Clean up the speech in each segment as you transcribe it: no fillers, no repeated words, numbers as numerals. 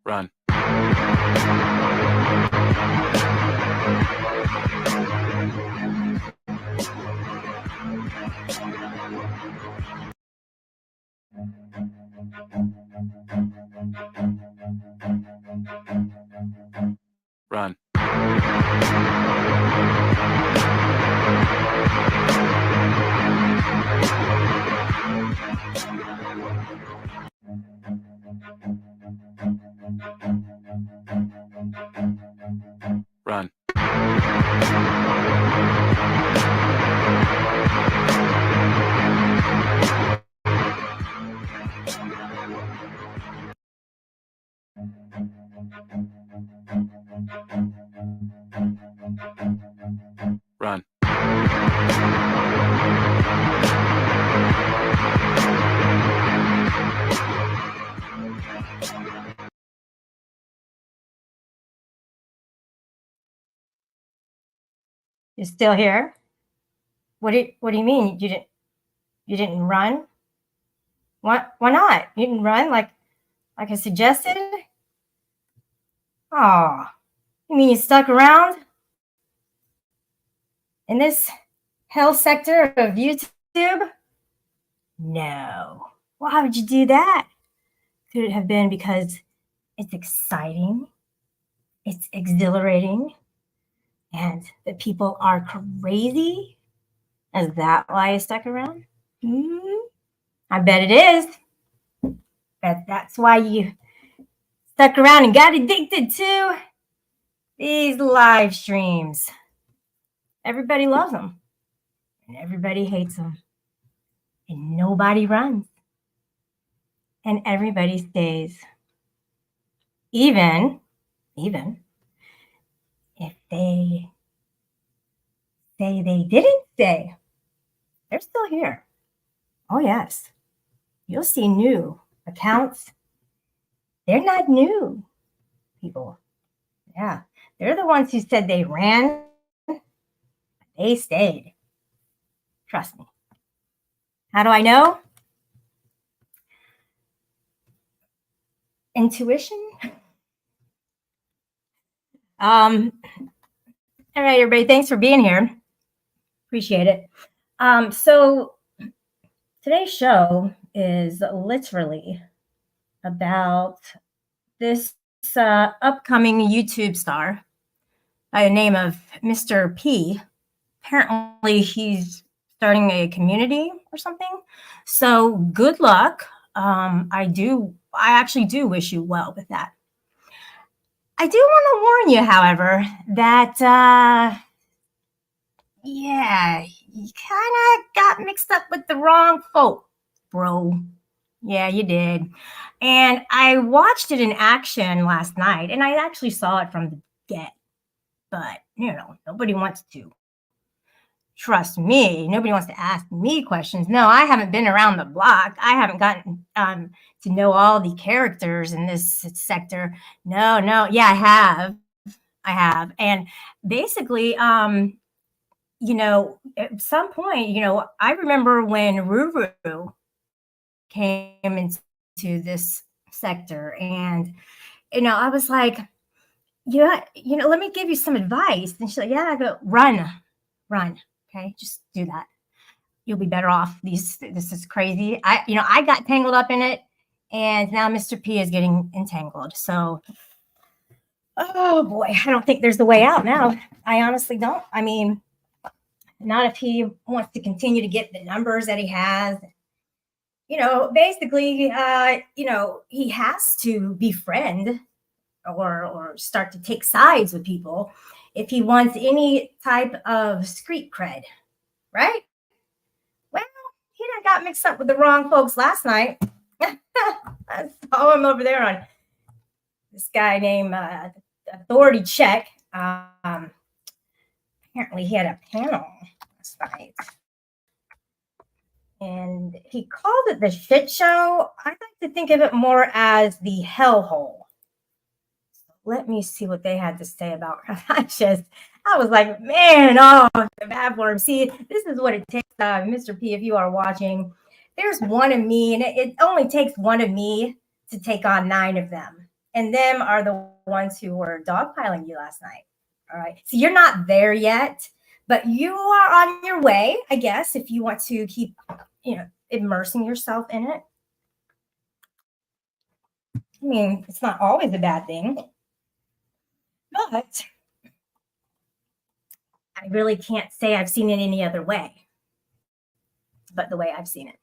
Run. Run. Run. Run. You're still here? What do you mean you didn't run? Why not? You didn't run like I suggested? Oh, you mean you stuck around in this hell sector of YouTube? No. Why would you do that? Could it have been because it's exciting, it's exhilarating, and the people are crazy? Is that why you stuck around? I bet it is. Bet that's why you stuck around and got addicted to these live streams. Everybody loves them, and everybody hates them, and nobody runs, and everybody stays. Even if they say they didn't stay, they're still here. Oh, yes. You'll see new accounts. They're not new people. Yeah. They're the ones who said they ran. They stayed. Trust me. How do I know? Intuition? All right, everybody. Thanks for being here. Appreciate it. So today's show is literally about this upcoming YouTube star by the name of Mr. P. Apparently, he's starting a community or something. So good luck. I actually do wish you well with that. I do want to warn you, however, that yeah, you kind of got mixed up with the wrong folk, bro. Yeah, you did. And I watched it in action last night, and I actually saw it from the get. But, nobody wants to. Trust me, nobody wants to ask me questions. No, I haven't been around the block. I haven't gotten to know all the characters in this sector. No. Yeah, I have. And basically, at some point, I remember when Ruru came into this sector, and I was like, yeah, let me give you some advice. And she's like, yeah. I go, run. Okay, just do that. You'll be better off. This is crazy. I got tangled up in it, and now Mr. P is getting entangled. So, oh boy, I don't think there's the way out now. I honestly don't. I mean, not if he wants to continue to get the numbers that he has. Basically, he has to befriend or start to take sides with people if he wants any type of street cred, right? Well, he done got mixed up with the wrong folks last night. I saw him over there on this guy named Authority Check. Apparently, he had a panel last night. And he called it the shit show. I like to think of it more as the hellhole. Let me see what they had to say about I was like, man, oh, the bad form. See, this is what it takes, Mr. P, if you are watching. There's one of me, and it only takes one of me to take on 9 of them. And them are the ones who were dogpiling you last night. All right. So you're not there yet, but you are on your way, I guess, if you want to keep, immersing yourself in it. I mean, it's not always a bad thing, but I really can't say I've seen it any other way but the way I've seen it.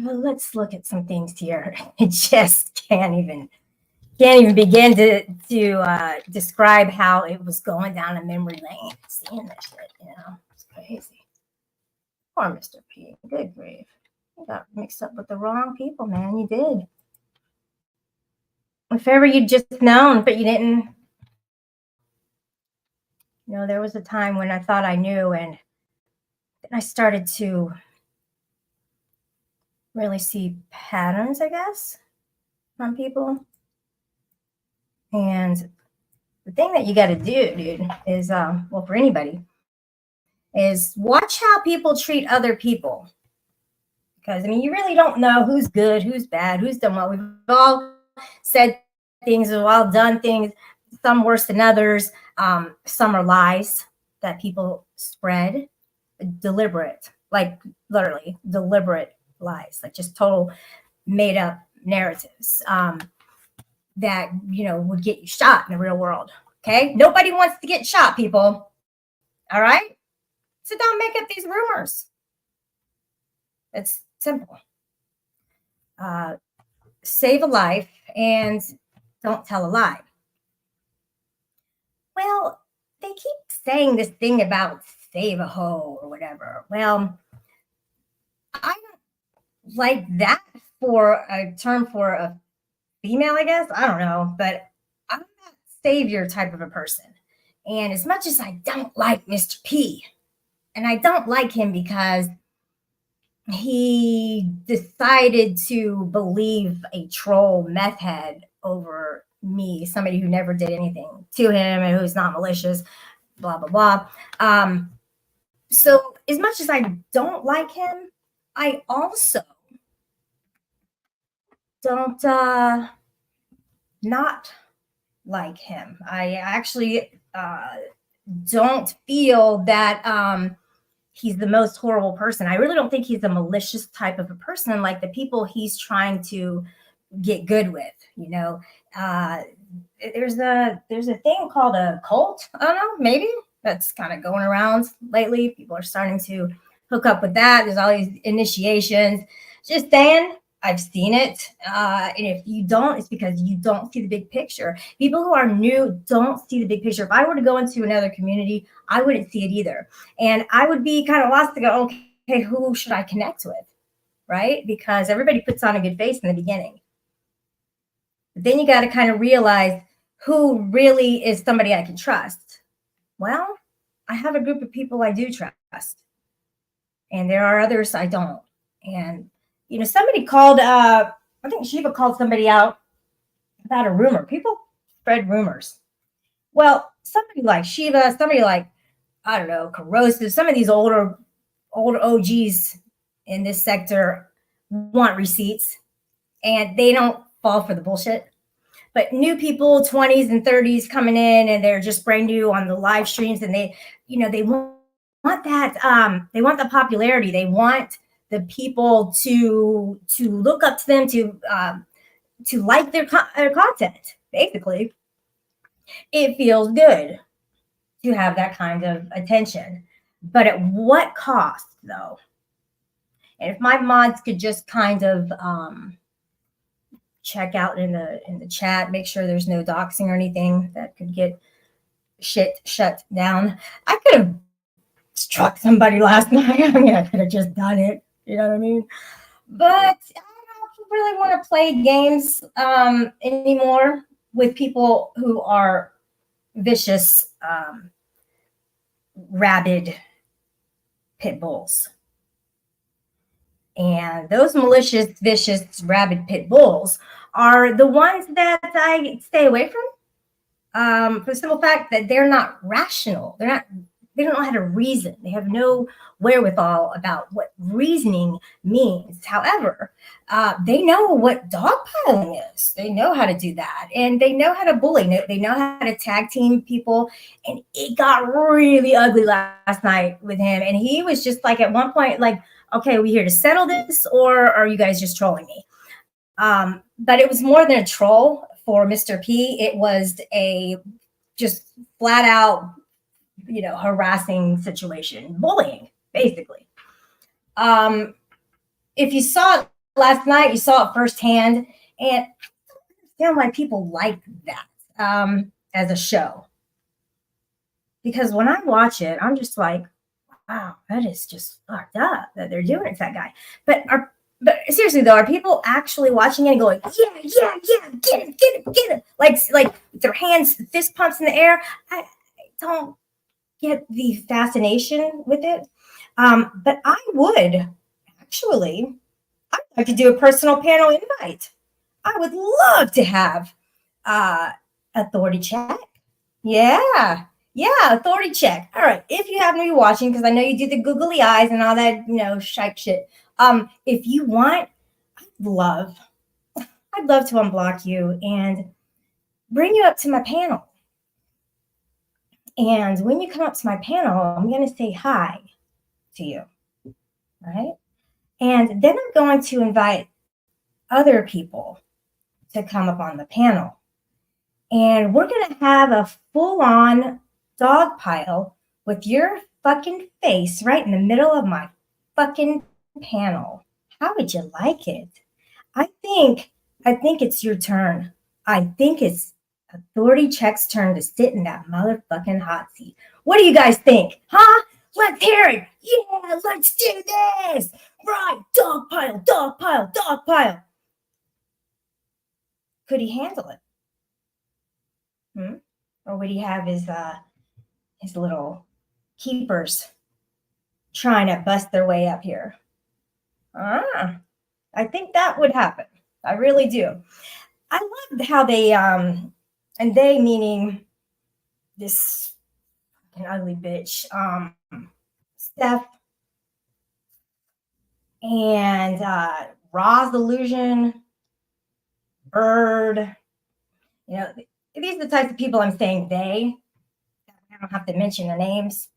Let's look at some things here. I just can't even begin to describe how it was going down a memory lane, seeing that shit. It's crazy. Poor Mr. P. Good grief. You got mixed up with the wrong people, man. You did. If ever you'd just known, but you didn't. There was a time when I thought I knew, and then I started to really see patterns, I guess, on people. And the thing that you got to do, dude, is, for anybody, is watch how people treat other people. Because, you really don't know who's good, who's bad, who's done what. We've all said things, we've all done things, some worse than others. Some are lies that people spread, deliberate, like literally deliberate lies, like just total made up narratives that, would get you shot in the real world. Okay. Nobody wants to get shot, people. All right. So don't make up these rumors. It's simple. Save a life and don't tell a lie. Well, they keep saying this thing about save a hoe or whatever. Well, I don't like that for a term for a female, I guess. I don't know, but I'm that savior type of a person. And as much as I don't like Mr. P, and I don't like him because he decided to believe a troll meth head over me, somebody who never did anything to him and who's not malicious, blah, blah, blah. So as much as I don't like him, I also don't not like him. I actually don't feel that he's the most horrible person. I really don't think he's a malicious type of a person like the people he's trying to get good with. There's a thing called a cult. I don't know, maybe that's kind of going around lately. People are starting to hook up with that. There's all these initiations. Just saying, I've seen it. And if you don't, it's because you don't see the big picture. People who are new don't see the big picture. If I were to go into another community, I wouldn't see it either. And I would be kind of lost to go, okay, who should I connect with? Right? Because everybody puts on a good face in the beginning. But then you got to kind of realize who really is somebody I can trust. Well, I have a group of people I do trust. And there are others I don't. And, somebody called, I think Shiva called somebody out about a rumor. People spread rumors. Well, somebody like Shiva, somebody like, I don't know, Corrosive, some of these older OGs in this sector want receipts and they don't fall for the bullshit. But new people, 20s and 30s coming in and they're just brand new on the live streams and they want that, they want the popularity. They want the people to look up to them, to like their content. Basically, it feels good to have that kind of attention, but at what cost, though? And if my mods could just kind of check out in the chat, make sure there's no doxing or anything that could get shit shut down. I could have struck somebody last night. I could have just done it. You know what I mean? But I don't really want to play games anymore with people who are vicious, rabid pit bulls. And those malicious, vicious, rabid pit bulls are the ones that I stay away from. For the simple fact that they're not rational. They don't know how to reason. They have no wherewithal about what reasoning means. However, they know what dogpiling is. They know how to do that, and they know how to bully. They know how to tag team people. And it got really ugly last night with him. And he was just like, at one point, like, "Okay, are we here to settle this, or are you guys just trolling me?" But it was more than a troll for Mr. P. It was a just flat out, harassing situation, bullying, basically. If you saw it last night, you saw it firsthand, and I don't understand why people like that as a show. Because when I watch it, I'm just like, wow, that is just fucked up that they're doing it to that guy. But seriously though, are people actually watching it and going, yeah, yeah, yeah, get him, get him, get him, like their hands, fist pumps in the air? I don't get the fascination with it. But I would actually, I'd like to do a personal panel invite. I would love to have authority check. Yeah. Yeah, authority check. All right. If you happen to be watching, because I know you do the googly eyes and all that, shite shit. If you want, I'd love to unblock you and bring you up to my panel. And when you come up to my panel, I'm going to say hi to you. Right? And then I'm going to invite other people to come up on the panel. And we're going to have a full-on dog pile with your fucking face right in the middle of my fucking panel. How would you like it? I think it's your turn. I think it's Authority Check's turn to sit in that motherfucking hot seat. What do you guys think? Huh? Let's hear it. Yeah, let's do this. Right. Dog pile, dog pile, dog pile. Could he handle it? Or would he have his little keepers trying to bust their way up here? I think that would happen. I really do. I love how they and they meaning this fucking ugly bitch, Steph and Roz Illusion, Bird. These are the types of people I'm saying they. I don't have to mention their names.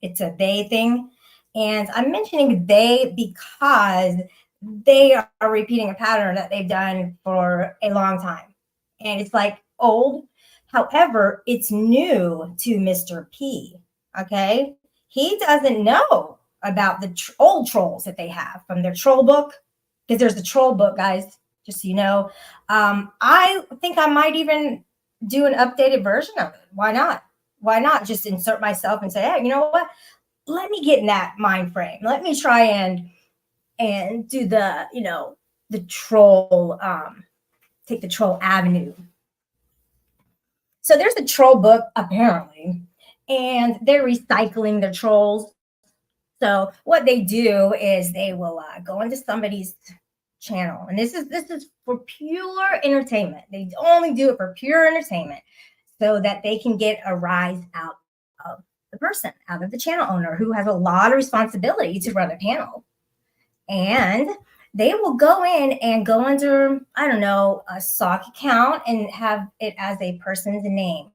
It's a they thing. And I'm mentioning they because they are repeating a pattern that they've done for a long time. And it's like old. However, it's new to Mr. P. Okay. He doesn't know about the old trolls that they have from their troll book. Because there's the troll book, guys, just so you know. I think I might even do an updated version of it. Why not? Why not just insert myself and say, hey, you know what? Let me get in that mind frame. Let me try and do the, the troll, take the troll avenue. So there's a troll book, apparently, and they're recycling their trolls. So what they do is they will go into somebody's channel, and this is for pure entertainment. They only do it for pure entertainment so that they can get a rise out of the person, out of the channel owner who has a lot of responsibility to run a panel. And they will go in and go under, I don't know, a sock account and have it as a person's name,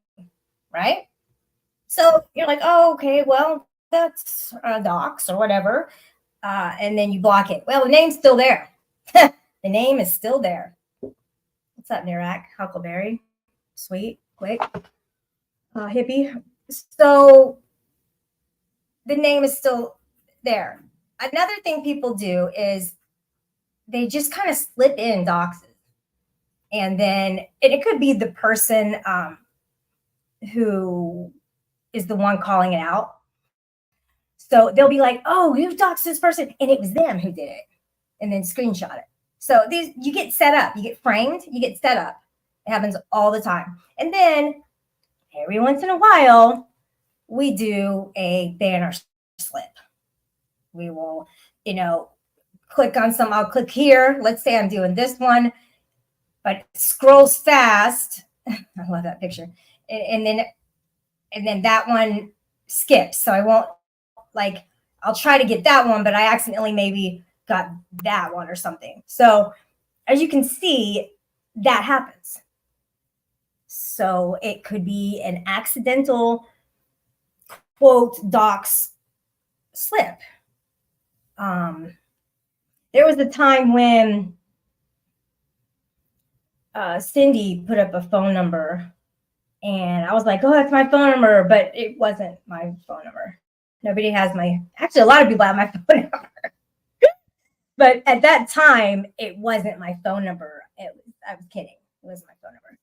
right? So you're like, oh, okay, well, that's docs or whatever. And then you block it. Well, the name's still there. The name is still there. What's up, Nirak? Huckleberry? Sweet, quick. Hippie. So the name is still there. Another thing people do is they just kind of slip in doxes. And then it could be the person who is the one calling it out. So they'll be like, oh, you doxed this person. And it was them who did it. And then screenshot it. So you get set up. You get framed. You get set up. It happens all the time. And then every once in a while, we do a banner slip. We will, click on some. I'll click here. Let's say I'm doing this one, but it scrolls fast. I love that picture. and then that one skips. So I won't I'll try to get that one, but I accidentally maybe got that one or something. So as you can see, that happens. So it could be an accidental quote docs slip. There was a time when Cindy put up a phone number, and I was like, "Oh, that's my phone number," but it wasn't my phone number. Nobody has my. Actually, a lot of people have my phone number, but at that time, it wasn't my phone number. I was kidding. It wasn't my phone number.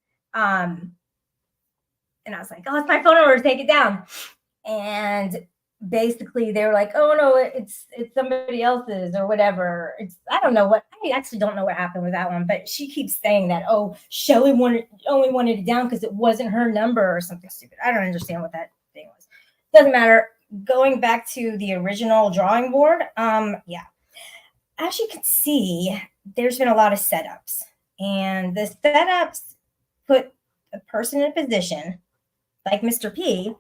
And I was like, "Oh, it's my phone number. Take it down." And basically they were like, "Oh no, it's somebody else's or whatever." I don't know what, I actually don't know what happened with that one, but she keeps saying that, "Oh, Shelly only wanted it down because it wasn't her number," or something stupid. I don't understand what that thing was. Doesn't matter. Going back to the original drawing board, yeah. As you can see, there's been a lot of setups, and the setups put a person in a position like Mr. P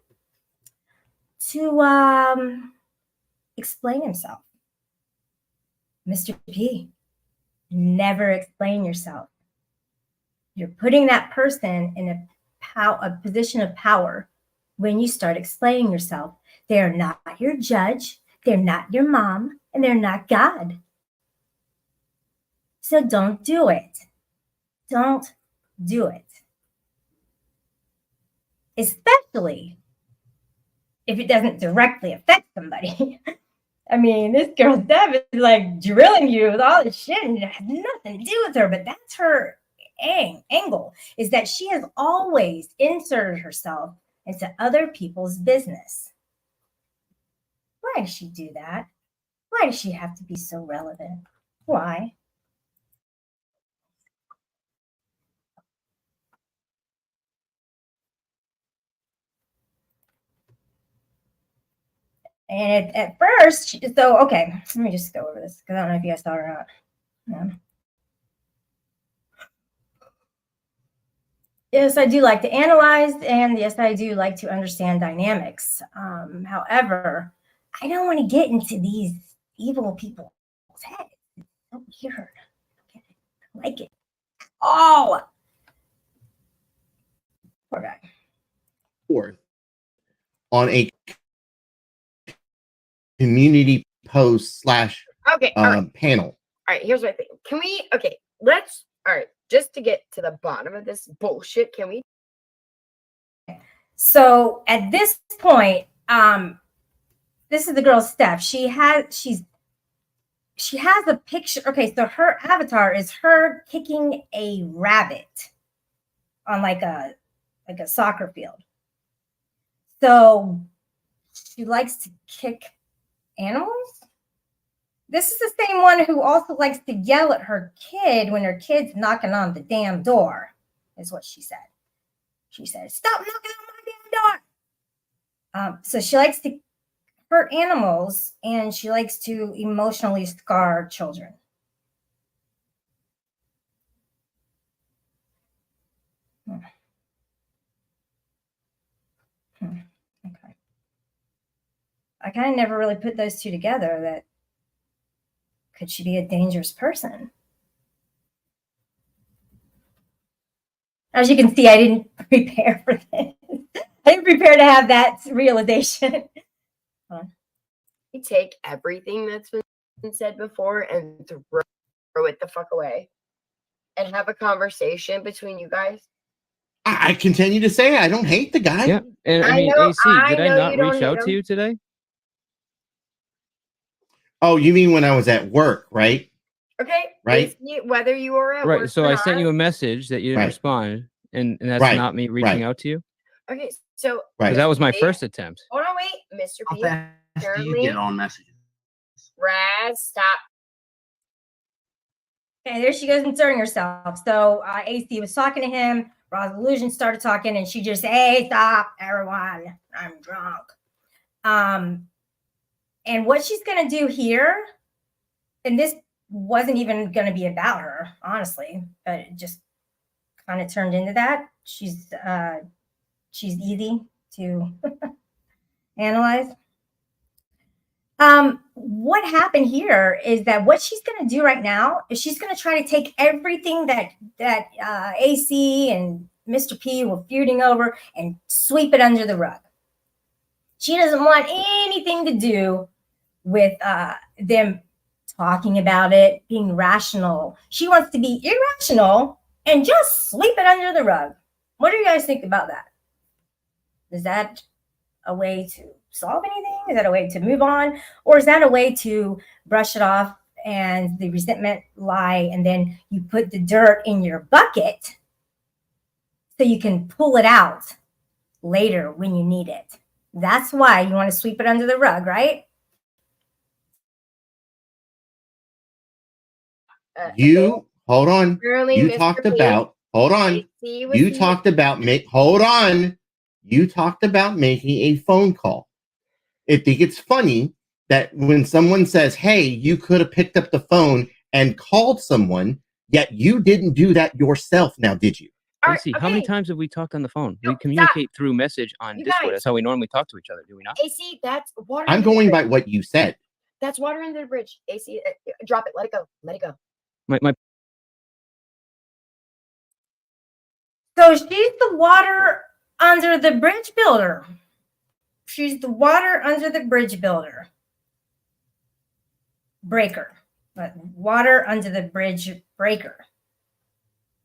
to explain himself. Mr. P, never explain yourself. You're putting that person in a position of power when you start explaining yourself. They're not your judge, they're not your mom, and they're not God. So don't do it. Don't do it. Especially if it doesn't directly affect somebody. I mean, this girl Deb is like drilling you with all this shit, and it has nothing to do with her, but that's her angle, is that she has always inserted herself into other people's business. Why does she do that? Why does she have to be so relevant? Why? And at first, okay, let me just go over this because I don't know if you guys saw it or not. Yeah. Yes, I do like to analyze, and yes, I do like to understand dynamics. However, I don't want to get into these evil people's heads. It's so weird. I don't like it. Oh, poor guy. Fourth, on a community post slash Okay, all right. panel. All right, here's my thing. Can we, okay, let's, all right, just to get to the bottom of this bullshit, can we? So at this point, this is the girl Steph. She has a picture. Okay, so her avatar is her kicking a rabbit on like a soccer field. So she likes to kick animals. This is the same one who also likes to yell at her kid when her kid's knocking on the damn door, is what she said. She said, "Stop knocking on my damn door." So she likes to hurt animals, and she likes to emotionally scar children. Okay. I kind of never really put those two together. That could she be a dangerous person? As you can see, I didn't prepare for this. I didn't prepare to have that realization. You take everything that's been said before and throw it the fuck away and have a conversation between you guys. I continue to say I don't hate the guy. Yeah, and I mean, know- AC, I did I know not you don't reach hate out to him. you today? Oh, you mean when I was at work, right? Okay, Right. Whether you were at Right. work So or I sent you not. a message that you didn't Right. respond, and that's Right, not me reaching right. out to you. Okay, so Right. Because that was my P, first attempt. hold on, wait, Mr. How P. fast do you Apparently, get on messages? Raz, stop. Okay, there she goes inserting herself. So AC was talking to him. Roz Illusion started talking, and she just said, "Hey, stop, everyone! I'm drunk." And what she's gonna do here, and this wasn't even gonna be about her, honestly, but it just kind of turned into that. She's she's easy to analyze. What happened here is that what she's going to do right now is she's going to try to take everything that AC and Mr. P were feuding over and sweep it under the rug. She doesn't want anything to do with them talking about it, being rational. She wants to be irrational and just sweep it under the rug. What do you guys think about that? Is that a way to solve anything? Is that a way to move on? Or is that a way to brush it off and the resentment lie, and then you put the dirt in your bucket so you can pull it out later when you need it? That's why you want to sweep it under the rug, right? You hold on. Apparently, You Mr. talked P, about hold on. AC was You here. talked about hold on. You talked about making a phone call. I think it's funny that when someone says, "Hey, you could have picked up the phone and called someone," yet you didn't do that yourself. Now, did you? All right, AC, how many okay. times have we talked on the phone? No, We communicate through message on You Discord. guys. That's how we normally talk to each other, do we not? AC, that's water. I'm under the going bridge. by what you said. That's water under the bridge. AC, drop it. Let it go. Let it go. My So she's the water under the bridge builder. She's the water under the bridge builder. Breaker. But water under the bridge breaker.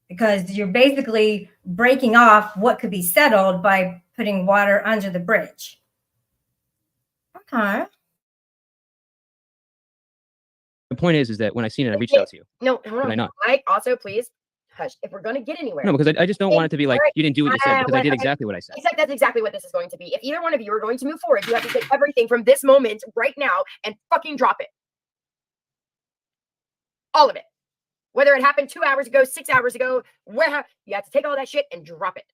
Because you're basically breaking off what could be settled by putting water under the bridge. Okay. point is that when I seen it, I reached out to you. No, hold Did I on. not? Mike, also, please hush. If we're going to get anywhere. No, because I just don't want it to be like Alright. you didn't do what you said, because I did okay. exactly what I said. That's exactly what this is going to be. If either one of you are going to move forward, you have to take everything from this moment right now and fucking drop it. All of it. Whether it happened 2 hours ago, 6 hours ago, where you have to take all that shit and drop it.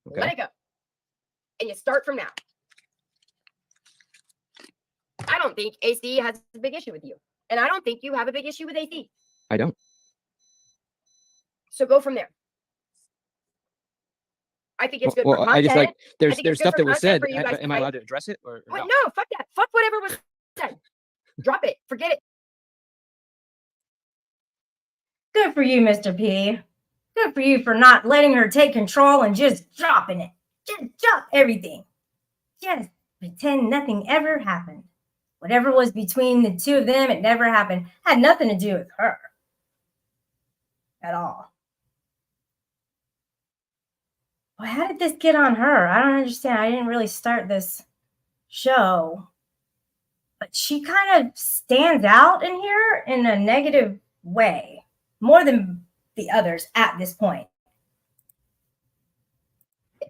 Okay. Let it go. And you start from now. I don't think AC has a big issue with you. And I don't think you have a big issue with AC. I don't. So go from there. I think it's good Well, for content. I just like there's think it's good stuff for that was content said. for you guys to Am I fight. allowed to address it or What? no? No, fuck that. Fuck whatever was said. Drop it. Forget it. Good for you, Mr. P. Good for you for not letting her take control and just dropping it. Just drop everything. Just pretend nothing ever happened. Whatever was between the two of them, it never happened. Had nothing to do with her. At all. Well, how did this get on her? I don't understand. I didn't really start this show. But she kind of stands out in here in a negative way. More than the others at this point.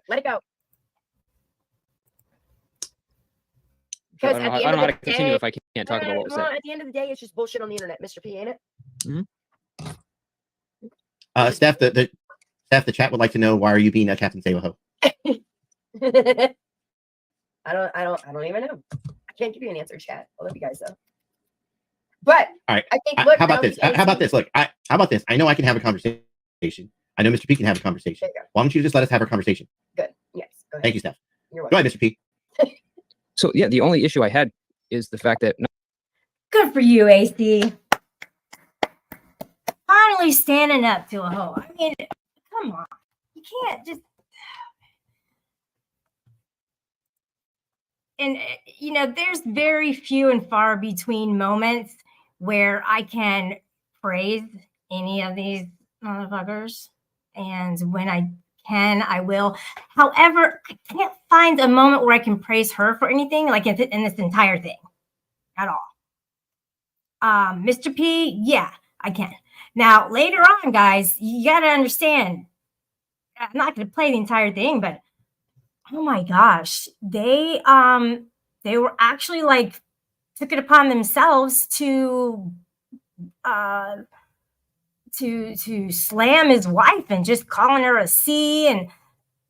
Let it go. I Because don't at know, the I end don't know how of to the continue day, if I can't talk about what was well, said. at the end of the day, it's just bullshit on the internet, Mr. P, ain't it? Steph, the chat would like to know, why are you being a Captain Sabo Ho? I don't even know. I can't give you an answer, chat. I love you guys though. But All right. I think look, How about I don't this? think How about AC this? Look, how about this? I know I can have a conversation. I know Mr. P can have a conversation. There you go. Why don't you just let us have a conversation? Good. Yes. Go ahead. Thank you, Steph. You're Go welcome. ahead, Mr. P. So yeah, the only issue I had is the fact that Good for you, AC. Finally standing up to a hoe. I mean, come on. You can't just. And, you know, there's very few and far between moments where I can praise any of these motherfuckers. And when I can, I will. However, I can't find a moment where I can praise her for anything, like in this entire thing at all. Mr. P, yeah, I can. Now, later on, guys, you got to understand, I'm not going to play the entire thing, but oh my gosh, they were actually like took it upon themselves to slam his wife and just calling her a C and,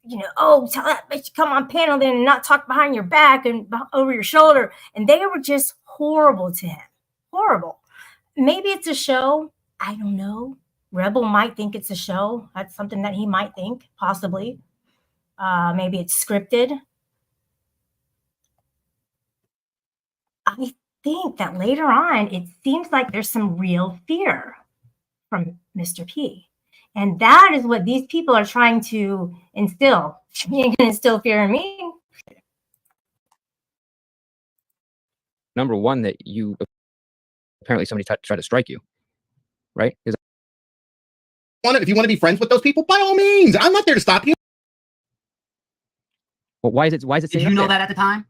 you know, oh, tell that bitch to come on panel then and not talk behind your back and over your shoulder. And they were just horrible to him. Horrible. Maybe it's a show. I don't know. Rebel might think it's a show. That's something that he might think, possibly. Maybe it's scripted. I think that later on, it seems like there's some real fear from Mr. P. And that is what these people are trying to instill. You ain't gonna instill fear in me. Number one, that you apparently somebody tried to strike you, right? Is If you want to be friends with those people, by all means, I'm not there to stop you. well, why is it? Did saying you up know there? that at the time?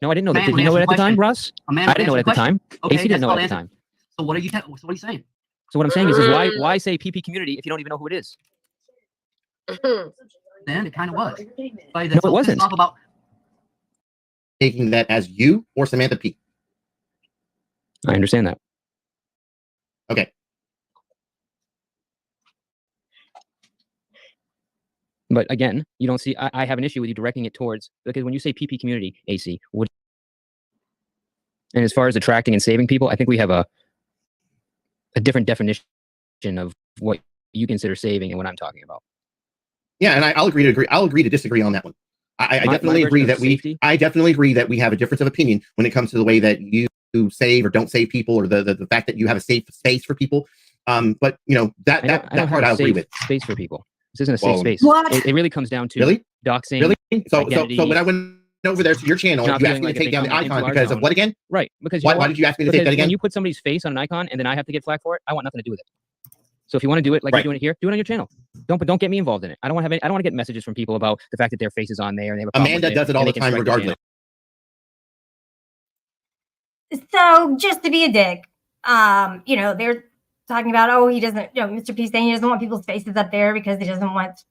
No, I didn't know that. Man, Did we you know asked it you at the a time, question. Russ? A man I would didn't know it answer at the the question. time. Okay, AC didn't that's know it called at the answer. time. So what are you saying? So what I'm saying is why say PP community if you don't even know who it is? Then it kind of was. But No, it wasn't. Off about Taking that as you or Samantha P. I understand that. Okay. But again, you don't see. I have an issue with you directing it towards, because when you say PP community, AC, and as far as attracting and saving people, I think we have a different definition of what you consider saving and what I'm talking about. Yeah, and I'll agree to agree. I'll agree to disagree on that one. I My definitely agree version of that we. safety? I definitely agree that we have a difference of opinion when it comes to the way that you save or don't save people, or the fact that you have a safe space for people. But you know that I don't part have I a agree safe with. space for people. This isn't a safe Well, space. What? It really comes down to Really? doxing. Really? So identity, when I went over there to your channel, not you feeling asked me like to if take they down the come into icon our because of zone. what again? Right, because you Why know what? did you ask me to take that Because again? when you put somebody's face on an icon and then I have to get flack for it, I want nothing to do with it. So if you want to do it like Right. you're doing it here, do it on your channel. Don't get me involved in it. I don't want to get messages from people about the fact that their face is on there and they have a problem Amanda with does it all and the they can time, strike your regardless. So just to be a dick, you know, they're talking about, oh, he doesn't, you know, Mr. P saying he doesn't want people's faces up there because he doesn't want,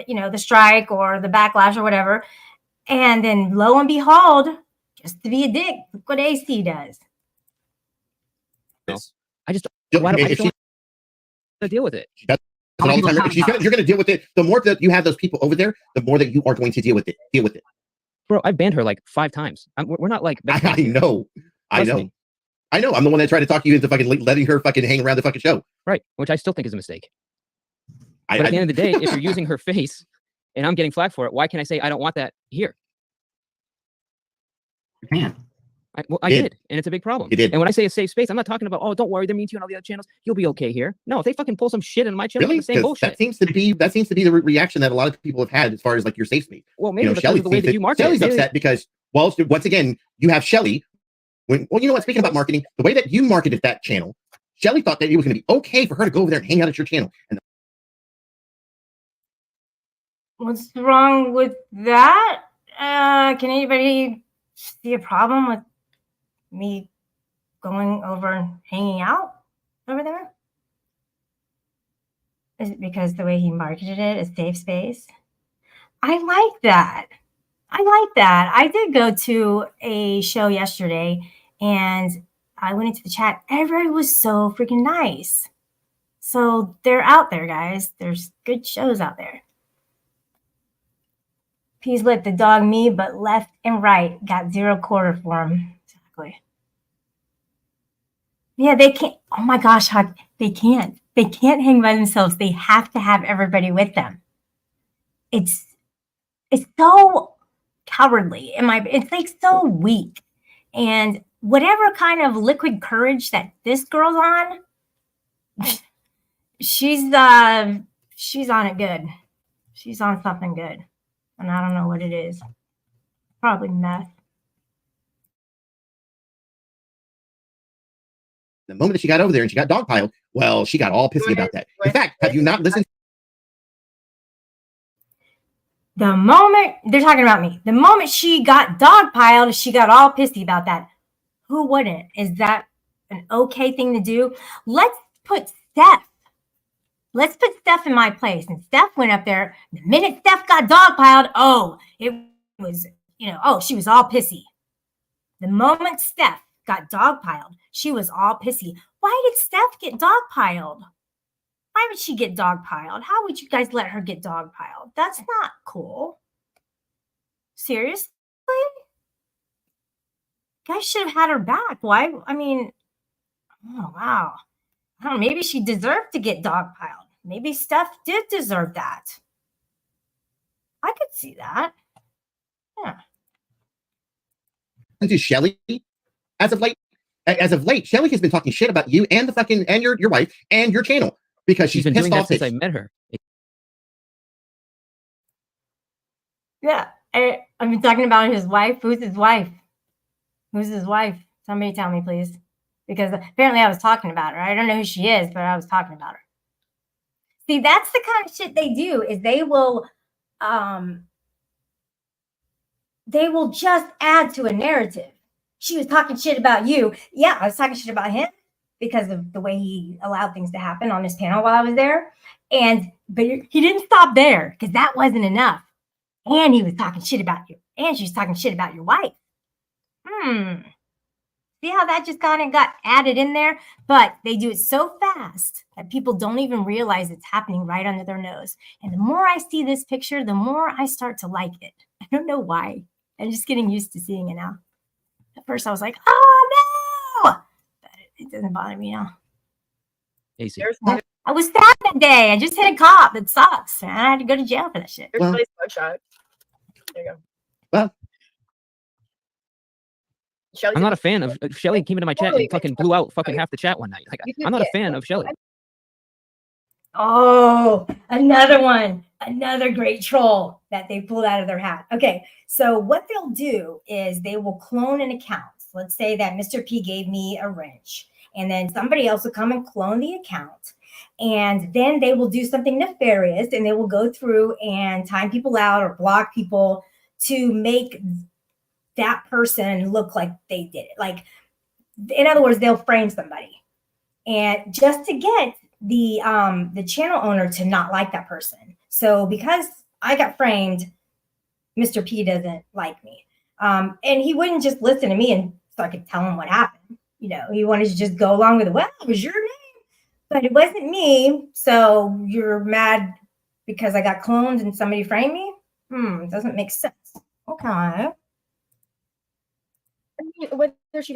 you know, the strike or the backlash or whatever. And then lo and behold, just to be a dick, look what AC does. I just If don't she want to deal with it. does it all the time, if you're going to deal with it, the more that you have those people over there, the more that you are going to deal with it. Deal with it. Bro, I've banned her like 5 times. We're not like best friends I here. know. I Trust know. me. I know. I'm the one that tried to talk you into fucking letting her fucking hang around the fucking show. Right, which I still think is a mistake. I, But at the end of the day, if you're using her face and I'm getting flack for it, why can't I say I don't want that here? you can. I Did. did, and it's a big problem. You did. And when I say a safe space, I'm not talking about, oh, don't worry, they're mean to you on all the other channels. You'll be okay here. No, if they fucking pull some shit in my channel, Really? it's the same 'Cause bullshit. that seems to be the reaction that a lot of people have had as far as like your safe space. Well, maybe You know, because Shelly of the way that you market Shelly's it. upset because, well, once again, you have Shelly. Well, you know what? Speaking about marketing, the way that you marketed that channel, Shelly thought that it was going to be okay for her to go over there and hang out at your channel. And What's wrong with that? Can anybody see a problem with me going over and hanging out over there? Is it because the way he marketed it is safe space? I like that. I did go to a show yesterday and I went into the chat. Everybody was so freaking nice. So they're out there, guys. There's good shows out there. He's let the dog me, but left and right got 0 quarter for him. Exactly. Yeah, they can't. Oh my gosh, Huck, they can't. They can't hang by themselves. They have to have everybody with them. It's so cowardly. It's like so weak. And whatever kind of liquid courage that this girl's on, she's on it good. She's on something good. And I don't know what it is. Probably meth. the moment that she got over there and she got dogpiled, well, she got all pissy about that. In fact, have you not listened? The moment they're talking about me, the moment she got dogpiled, she got all pissy about that. Who wouldn't? Is that an okay thing to do? Let's put Steph in my place. And Steph went up there. The minute Steph got dogpiled, oh, it was, she was all pissy. The moment Steph got dogpiled, she was all pissy. Why did Steph get dogpiled? Why would she get dogpiled? How would you guys let her get dogpiled? That's not cool. Seriously? You guys should have had her back. Why? I mean, oh, wow. I don't know, maybe she deserved to get dogpiled. Maybe Steph did deserve that. I could see that. Yeah. To Shelly as of late. Shelly has been talking shit about you and the fucking and your wife and your channel because she's been pissed doing that off since I met her. Yeah. I've been talking about his wife. Who's his wife? Who's his wife? Somebody tell me, please. Because apparently I was talking about her. I don't know who she is, but I was talking about her. See, that's the kind of shit they do, is they will just add to a narrative. She was talking shit about you. Yeah, I was talking shit about him because of the way he allowed things to happen on his panel while I was there. But he didn't stop there because that wasn't enough. And he was talking shit about you. And she was talking shit about your wife. See how that just kind of got added in there? But they do it so fast that people don't even realize it's happening right under their nose. And the more I see this picture, the more I start to like it. I don't know why. I'm just getting used to seeing it now. At first I was like, oh no! But it doesn't bother me now. AC. I was stabbed that day. I just hit a cop. It sucks, man. I had to go to jail for that shit. There's Well- Shelly's mugshot. There you go. Well, Shelly I'm did not a fan of Shelly. Came into my chat and fucking blew out fucking half the chat one night. Like, You I'm not a did. fan of Shelly. Oh, another one. Another great troll that they pulled out of their hat. Okay, so what they'll do is they will clone an account. Let's say that Mr. P gave me a wrench, and then somebody else will come and clone the account. And then they will do something nefarious, and they will go through and time people out or block people to make that person look like they did it. Like, in other words, they'll frame somebody, and just to get the channel owner to not like that person. So because I got framed, Mr. P doesn't like me. And he wouldn't just listen to me and so I could tell him what happened. You know, he wanted to just go along with it. Well, it was your name, but it wasn't me. So you're mad because I got cloned and somebody framed me? Doesn't make sense. Okay. I mean, whether she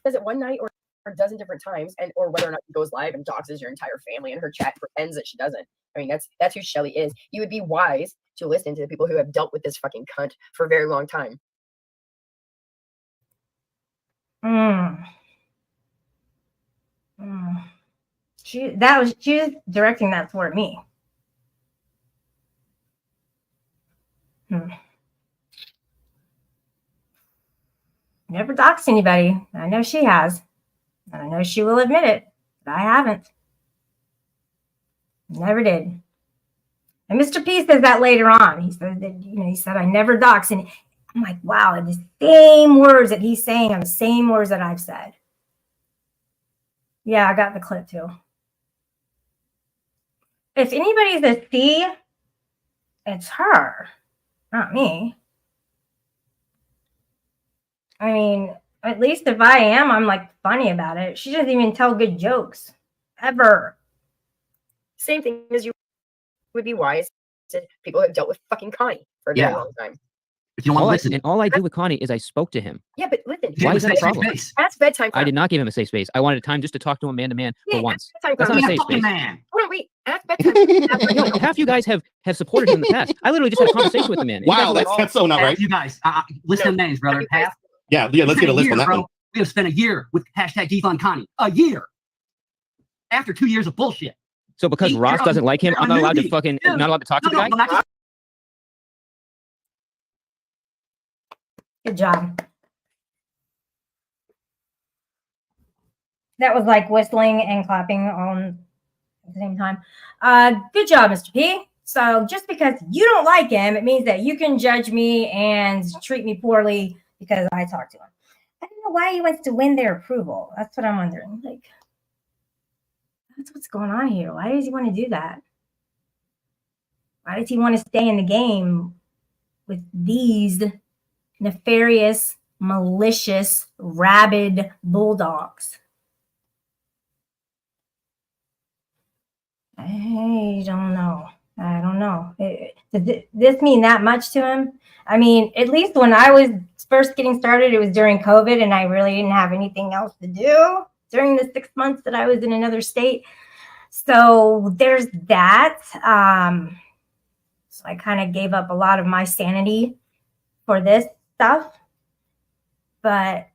does it one night or a dozen different times, and or whether or not she goes live and doxes your entire family and her chat pretends that she doesn't. I mean, that's who Shelly is. You would be wise to listen to the people who have dealt with this fucking cunt for a very long time. She was directing that toward me. Never doxed anybody. I know she has. And I know she will admit it, but I haven't. Never did. And Mr. P says that later on. He said that, he said, I never dox. And I'm like, wow, the same words that he's saying are the same words that I've said. Yeah, I got the clip too. If anybody's a C, it's her, not me. I mean, at least if I am, I'm like funny about it. She doesn't even tell good jokes ever. Same thing as you would be wise to people who have dealt with fucking Connie for a very Yeah. long time. But you don't want to listen. And all I did with Connie is I spoke to him. Yeah, but listen, You Why have is to that a say problem? face. that's bedtime. I did not give him a safe space. I wanted time just to talk to him man to man for once. Bedtime That's not Be a a safe fucking space. man. Hold on, wait. Ask bedtime. No, half you guys have supported him in the past. I literally just had a conversation with the man. and you guys Wow, were like, that's so not Half right. you guys, listen to names, brother. Half. Yeah, let's It's get been a list year, on that bro. one. We have spent a year with hashtag defund Connie. A year. After 2 years of bullshit. So because You're Ross a- doesn't like him, you're I'm a not allowed to newbie. fucking Dude. not allowed to talk to No, the no, guy. not just Good job. That was like whistling and clapping on at the same time. Good job, Mr. P. So just because you don't like him, it means that you can judge me and treat me poorly because I talked to him. I don't know why he wants to win their approval. That's what I'm wondering. Like, that's what's going on here. Why does he want to do that? Why does he want to stay in the game with these nefarious, malicious, rabid bulldogs? I don't know. I don't know. Does this mean that much to him? I mean, at least when I was first getting started, it was during COVID and I really didn't have anything else to do. during the 6 months that I was in another state. So there's that. So I kind of gave up a lot of my sanity for this stuff. But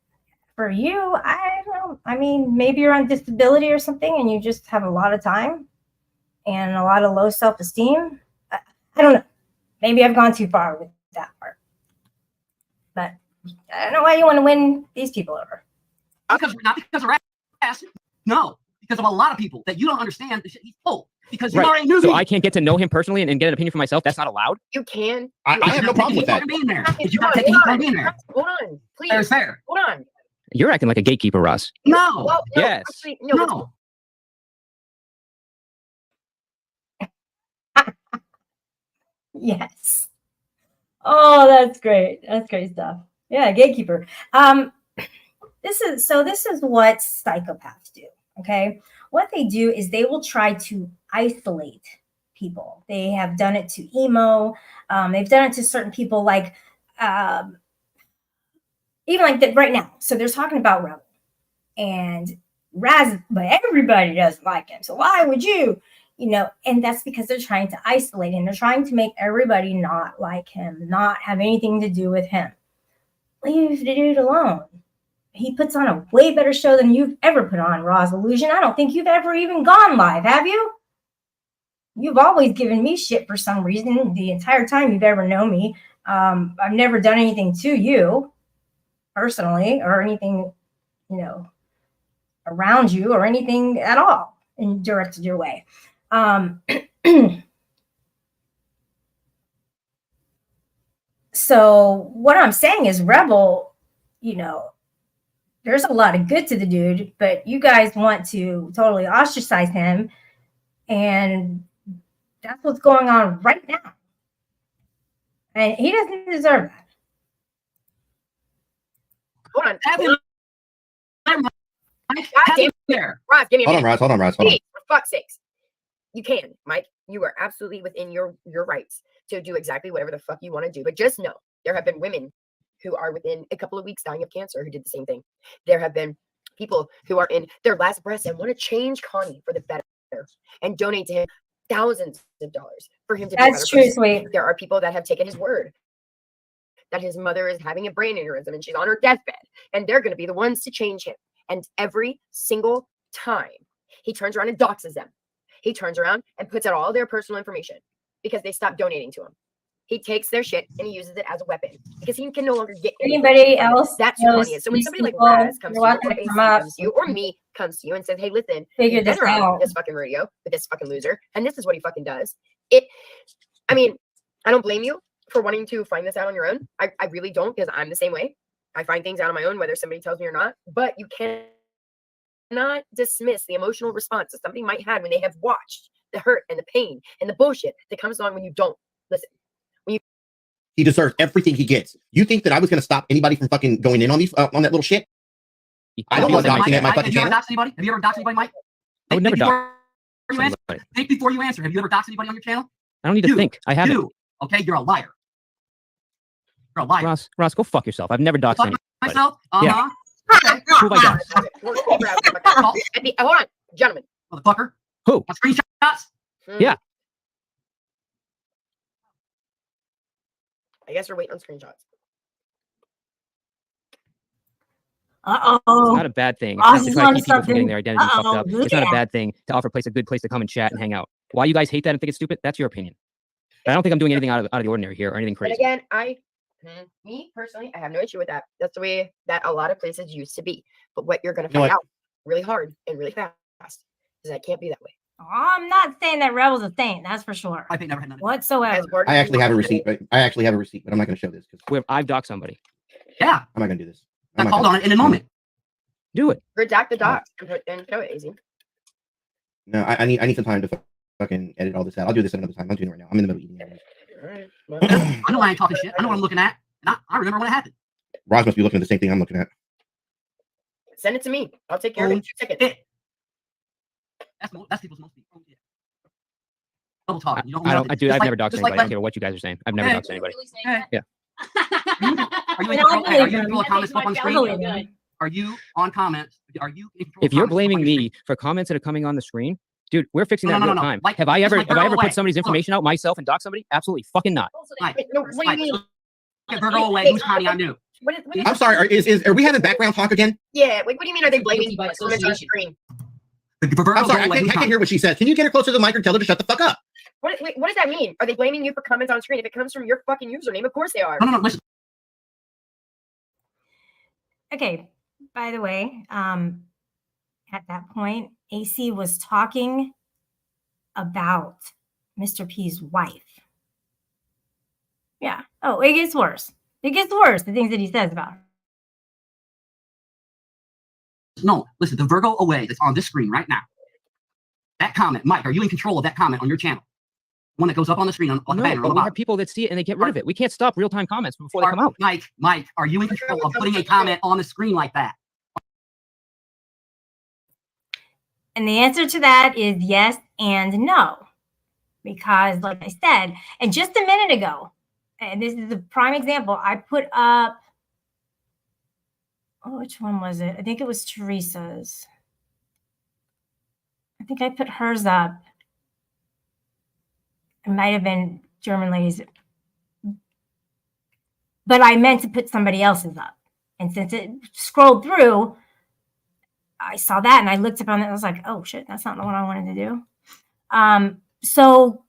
for you, I don't know. I mean, maybe you're on disability or something and you just have a lot of time and a lot of low self-esteem. I don't know. Maybe I've gone too far with that part. But I don't know why you want to win these people over. Not because of ass. No, because of a lot of people that you don't understand the shit he's told. Because you Right. already knew So me. I can't get to know him personally and get an opinion for myself. That's not allowed. You can. I have no problem with that. Being there. If you Hold got to take on, the heat being there. Hold on, please. Fair is fair. Hold on. You're acting like a gatekeeper, Ross. No. Well, no, Yes. actually, no. No. Yes. Oh, that's great. That's great stuff. Yeah, gatekeeper. This is what psychopaths do. Okay. What they do is they will try to isolate people. They have done it to emo. They've done it to certain people, like even like that right now. So they're talking about Rebel and Raz, but everybody doesn't like him. So why would you? You know, and that's because they're trying to isolate him. They're trying to make everybody not like him, not have anything to do with him. Leave the dude alone. He puts on a way better show than you've ever put on, Raw's Illusion. I don't think you've ever even gone live, have you? You've always given me shit for some reason the entire time you've ever known me. I've never done anything to you personally or anything, you know, around you or anything at all and directed your way. So what I'm saying is Rebel, you know, there's a lot of good to the dude, but you guys want to totally ostracize him. And that's what's going on right now. And he doesn't deserve that. Hold on. Evan. God damn it. There. Ross, give me a Hold on, minute. Ross. Hold on, Ross. Hold on. Please, for fuck's sakes. You can, Mike. You are absolutely within your rights to do exactly whatever the fuck you want to do. But just know there have been women who are within a couple of weeks dying of cancer who did the same thing. There have been people who are in their last breaths and want to change Connie for the better and donate to him thousands of dollars for him to be a That's better true, person. sweet. There are people that have taken his word that his mother is having a brain aneurysm and she's on her deathbed, and they're going to be the ones to change him. And every single time he turns around and doxes them, he turns around and puts out all their personal information because they stopped donating to him. He takes their shit and he uses it as a weapon because he can no longer get anything Anybody from it. else That's who knows Connie is. So when these somebody like people, Raz comes to you're you, welcome or to AC come up. comes to you, or me comes to you and says, "Hey, listen, Figure you've been this around out. this fucking rodeo with this fucking loser, and this is what he fucking does." I mean, I don't blame you for wanting to find this out on your own. I really don't, because I'm the same way. I find things out on my own, whether somebody tells me or not. But you cannot dismiss the emotional response that somebody might have when they have watched the hurt and the pain and the bullshit that comes along when you don't listen. He deserves everything he gets. You think that I was going to stop anybody from fucking going in on these on that little shit? I don't want doxing at my fucking Have you ever channel. doxed anybody? Have you ever doxed anybody, Mike? I would never dox You answer. anybody. Think before you answer. Have you ever doxed anybody on your channel? I don't need to You think. I haven't. You. Okay, you're a liar. You're a liar. Ross, go fuck yourself. I've never doxed Fuck anybody. myself? Yeah. Okay. Who have I doxed? Hold on, gentlemen. Motherfucker. Who? Want screenshots? Yeah. I guess we're waiting on screenshots. Uh-oh. It's not a bad thing Ross to is try to onto keep people from getting something. their identity fucked Uh-oh, up. look It's not a at bad thing to offer a good place to come and chat and hang out. Why you guys hate that and think it's stupid? That's your opinion. But I don't think I'm doing anything out of the ordinary here or anything And crazy. again, me personally, I have no issue with that. That's the way that a lot of places used to be. But what you're going to You know find what? out really hard and really fast is that it can't be that way. I'm not saying that Rebel's a saint, that's for sure. I think never had none of Whatsoever. As hard I as actually you have a want receipt, but I actually have a receipt, but I'm not going to show this because Where I've doxed somebody. Yeah. I'm not going to do this. I I'm not called gonna- on it in a moment. Do it. redact the docs and show it easy. No, I need some time to fucking edit all this out. I'll do this another time. I'm doing it right now. I'm in the middle of eating. anyways. All right. Well, I know I ain't talking shit. I know what I'm looking at. And I remember when it happened. Roz must be looking at the same thing I'm looking at. send it to me. I'll take care of Own it. Ticket. it. That's people's most. Oh, yeah. Double talking. You don't. I don't. I do. just I've like- never doxed just anybody. I like- don't care what you guys are saying. I've never Hey. doxed anybody. Hey. Yeah. Are you in No, I control? Hey, are believe you in him. control of comments up on I screen? believe him. Are you on comments? Are you in control of If you're comments on blaming your screen? me for comments that are coming on the screen, dude, we're fixing that No, in no, real no, no. time. Like, have I just ever like Virgo away. put somebody's Look. information out myself and dox somebody? Absolutely fucking not. Mike, No, what do you Mike, mean? look at Virgo away. Who's Connie? I knew. What is I'm sorry. Are we having background talk again? yeah, like what do you mean? Are they blaming Guilty by you for comments on association. screen? For Virgo I'm sorry. away, I who's can't Connie? hear what she says. Can you get her closer to the mic or tell her to shut the fuck up? What does that mean? Are they blaming you for comments on screen? If it comes from your fucking username, of course they are. No, listen. Okay, by the way, at that point, AC was talking about Mr. P's wife. Yeah. Oh, it gets worse. It gets worse, the things that he says about her. No, listen, the Virgo away that's on this screen right now. That comment, Mike, are you in control of that comment on your channel? One that goes up on the screen on the No, banner on but the we have bottom. people that see it and they get rid of it. We can't stop real-time comments before they come out. Mike, are you in control of putting a comment on the screen like that? And the answer to that is yes and no. Because, like I said, and just a minute ago, and this is a prime example, I put up, oh, which one was it? I think it was Teresa's. I think I put hers up. It might have been German Lady's. But I meant to put somebody else's up. And since it scrolled through, I saw that and I looked up on it. I was like, oh shit, that's not the one I wanted to do. So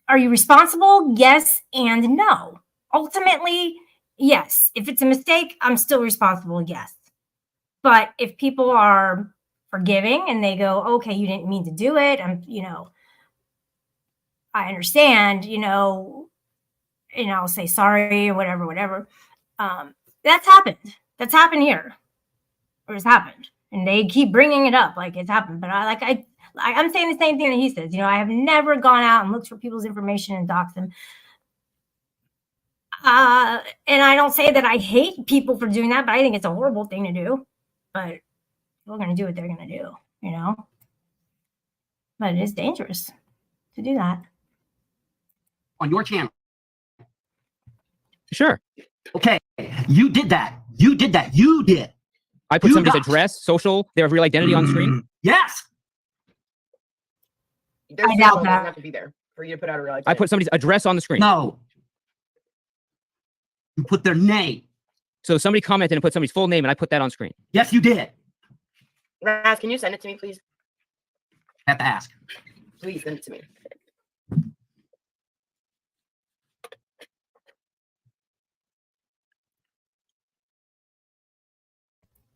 are you responsible? Yes and no. Ultimately, yes. If it's a mistake, I'm still responsible. Yes. But if people are forgiving and they go, okay, you didn't mean to do it. I understand, and I'll say sorry or whatever. That's happened. That's happened here. Or it's happened. And they keep bringing it up like it's happened. But I'm saying the same thing that he says. I have never gone out and looked for people's information and doxed them. And I don't say that I hate people for doing that, but I think it's a horrible thing to do. But people are going to do what they're going to do, But it is dangerous to do that. On your channel. Sure. Okay, you did that. You did. I put You somebody's doxed. address, social, their real identity on screen. Yes. Their I cell doubt phone that. doesn't have to be there for you to put out a real I identity. put somebody's address on the screen. No. You put their name. So somebody commented and put somebody's full name and I put that on screen. Yes, you did. Raz, can you send it to me, please? Have to ask. Please send it to me.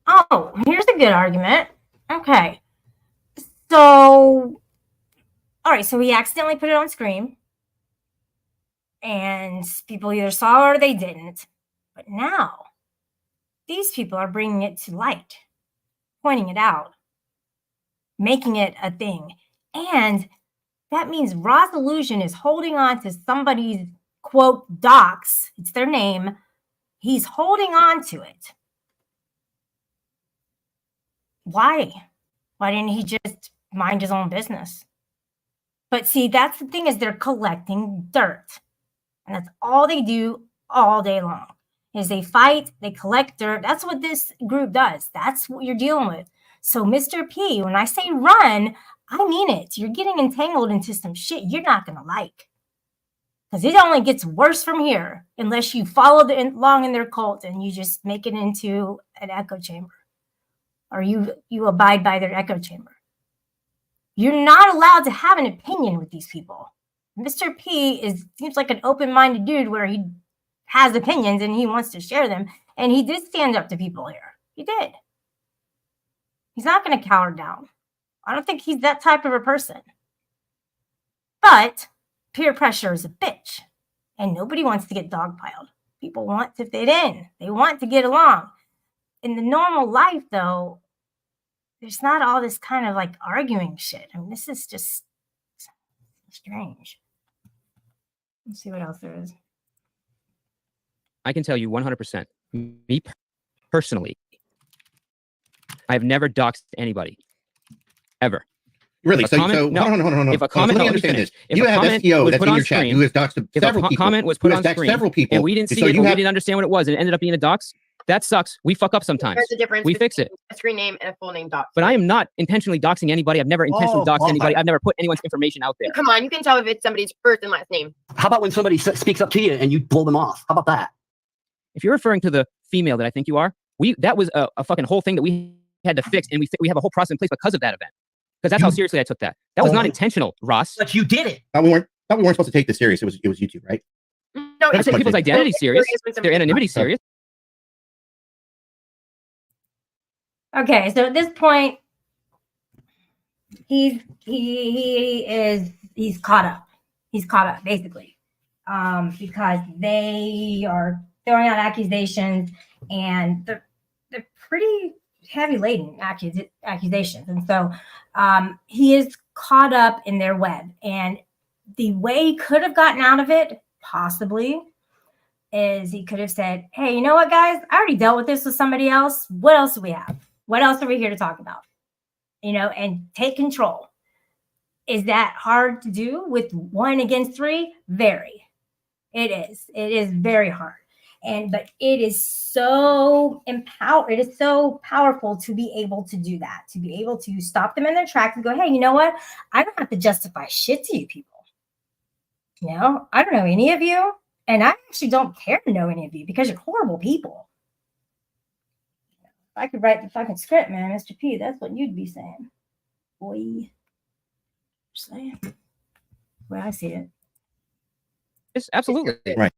Oh, here's a good argument. Okay. So, all right. So he accidentally put it on screen. And people either saw or they didn't. But now, these people are bringing it to light, pointing it out, making it a thing. And that means Roz Illusion is holding on to somebody's, quote, docs. It's their name. He's holding on to it. Why? Why didn't he just mind his own business? But see, that's the thing, is they're collecting dirt. And that's all they do all day long, is they fight, they collect dirt. That's what this group does. That's what you're dealing with. So Mr. P, when I say run, I mean it. You're getting entangled into some shit you're not going to like. Because it only gets worse from here unless you follow along in their cult and you just make it into an echo chamber. Or you abide by their echo chamber. You're not allowed to have an opinion with these people. Mr. P seems like an open-minded dude where he has opinions and he wants to share them. And he did stand up to people here. He did. He's not going to cower down. I don't think he's that type of a person. But peer pressure is a bitch. And nobody wants to get dogpiled. People want to fit in. They want to get along. In the normal life, though, there's not all this kind of like arguing shit. I mean, this is just strange. Let's see what else there is. I can tell you 100%. Me personally, I've never doxed anybody. Ever. Really? If a comment- no. Hold on. If a comment- Let me no, understand finish. this. If You a have comment SEO was that's put in on your chat screen- who has doxed If several a people. comment was who put has on doxed screen several people. and we didn't see So it you or we have didn't understand what it was and it ended up being a dox, That sucks. We fuck up sometimes. There's a difference. We fix between it. A screen name and a full name doc. But I am not intentionally doxing anybody. I've never intentionally doxed my. anybody. I've never put anyone's information out there. Come on, you can tell if it's somebody's first and last name. How about when somebody speaks up to you and you blow them off? How about that? If you're referring to the female that I think you are, that was a fucking whole thing that we had to fix, and we have a whole process in place because of that event. Because that's how seriously I took that. That was not intentional, Ross. But you did it. Thought we weren't supposed to take this serious. It was YouTube, right? No, I take people's identity serious, their anonymity serious. Okay, so at this point, he's caught up. He's caught up basically, because they are throwing out accusations, and they're pretty heavy laden accusations, and so he is caught up in their web. And the way he could have gotten out of it, possibly, is he could have said, "Hey, you know what, guys? I already dealt with this with somebody else. What else do we have? What else are we here to talk about?" And take control. Is that hard to do with 1 against 3? Very. It is. It is very hard. But it is so it is so powerful to be able to do that, to be able to stop them in their tracks and go, "Hey, you know what? I don't have to justify shit to you people. I don't know any of you, and I actually don't care to know any of you because you're horrible people. If I could write the fucking script, man, Mr. P, that's what you'd be saying. Boy. Just saying. Well, I see it. Yes, absolutely. Right.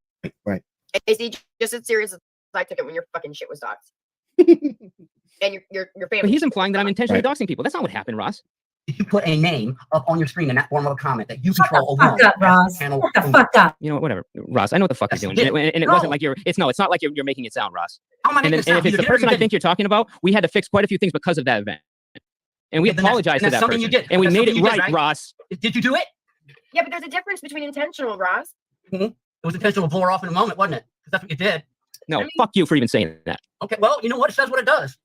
AC, just as serious as I took it when your fucking shit was doxed. And your family. But he's implying that I'm intentionally doxing people. That's not what happened, Ross. You put a name up on your screen in that form of a comment that you Shut control the fuck alone. up, Ross. Shut the fuck up. You know what? Whatever, Ross. I know what the fuck you're doing, and it No. wasn't like it's not like you're making it sound, Ross. How am I And making then, it and if sound? it's the You person I did. think you're talking about, we had to fix quite a few things because of that event, and we Okay, then that's- apologized to and that's that something person, you did. and we That's made it something you did, right, right? Ross. Did you do it? Yeah, but there's a difference between intentional, Ross. It was intentional to blow her off in a moment, wasn't it? Because that's what you did. No, fuck you for even saying that. Okay, well, you know what? It says what it does.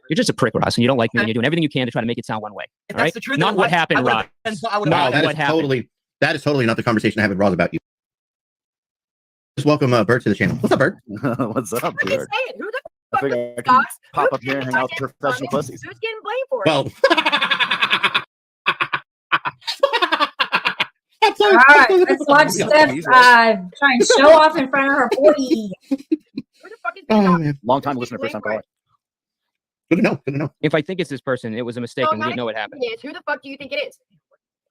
You're just a prick, Ross, and you don't like me, and you're doing everything you can to try to make it sound one way. If All that's right? the truth, Not then what happened, Ross. I would No, Wow, have what happened? that is totally not the conversation I have with Ross about you. Just welcome Bert to the channel. What's up, Bert? What's up, I'm just Bert? saying, who the I fuck figure I is can doxed? pop Who's up here and hang getting out with fucking professional punished? pussies. Who's getting blamed for it? Well, All right, let's watch Steph try and show off in front of her boy. Who the fuck is Oh doxed? man, Long time listener, first time caller. good to know. Good to know. If I think it's this person, it was a mistake, No, and we not didn't know what happened. Yes, who the fuck do you think it is?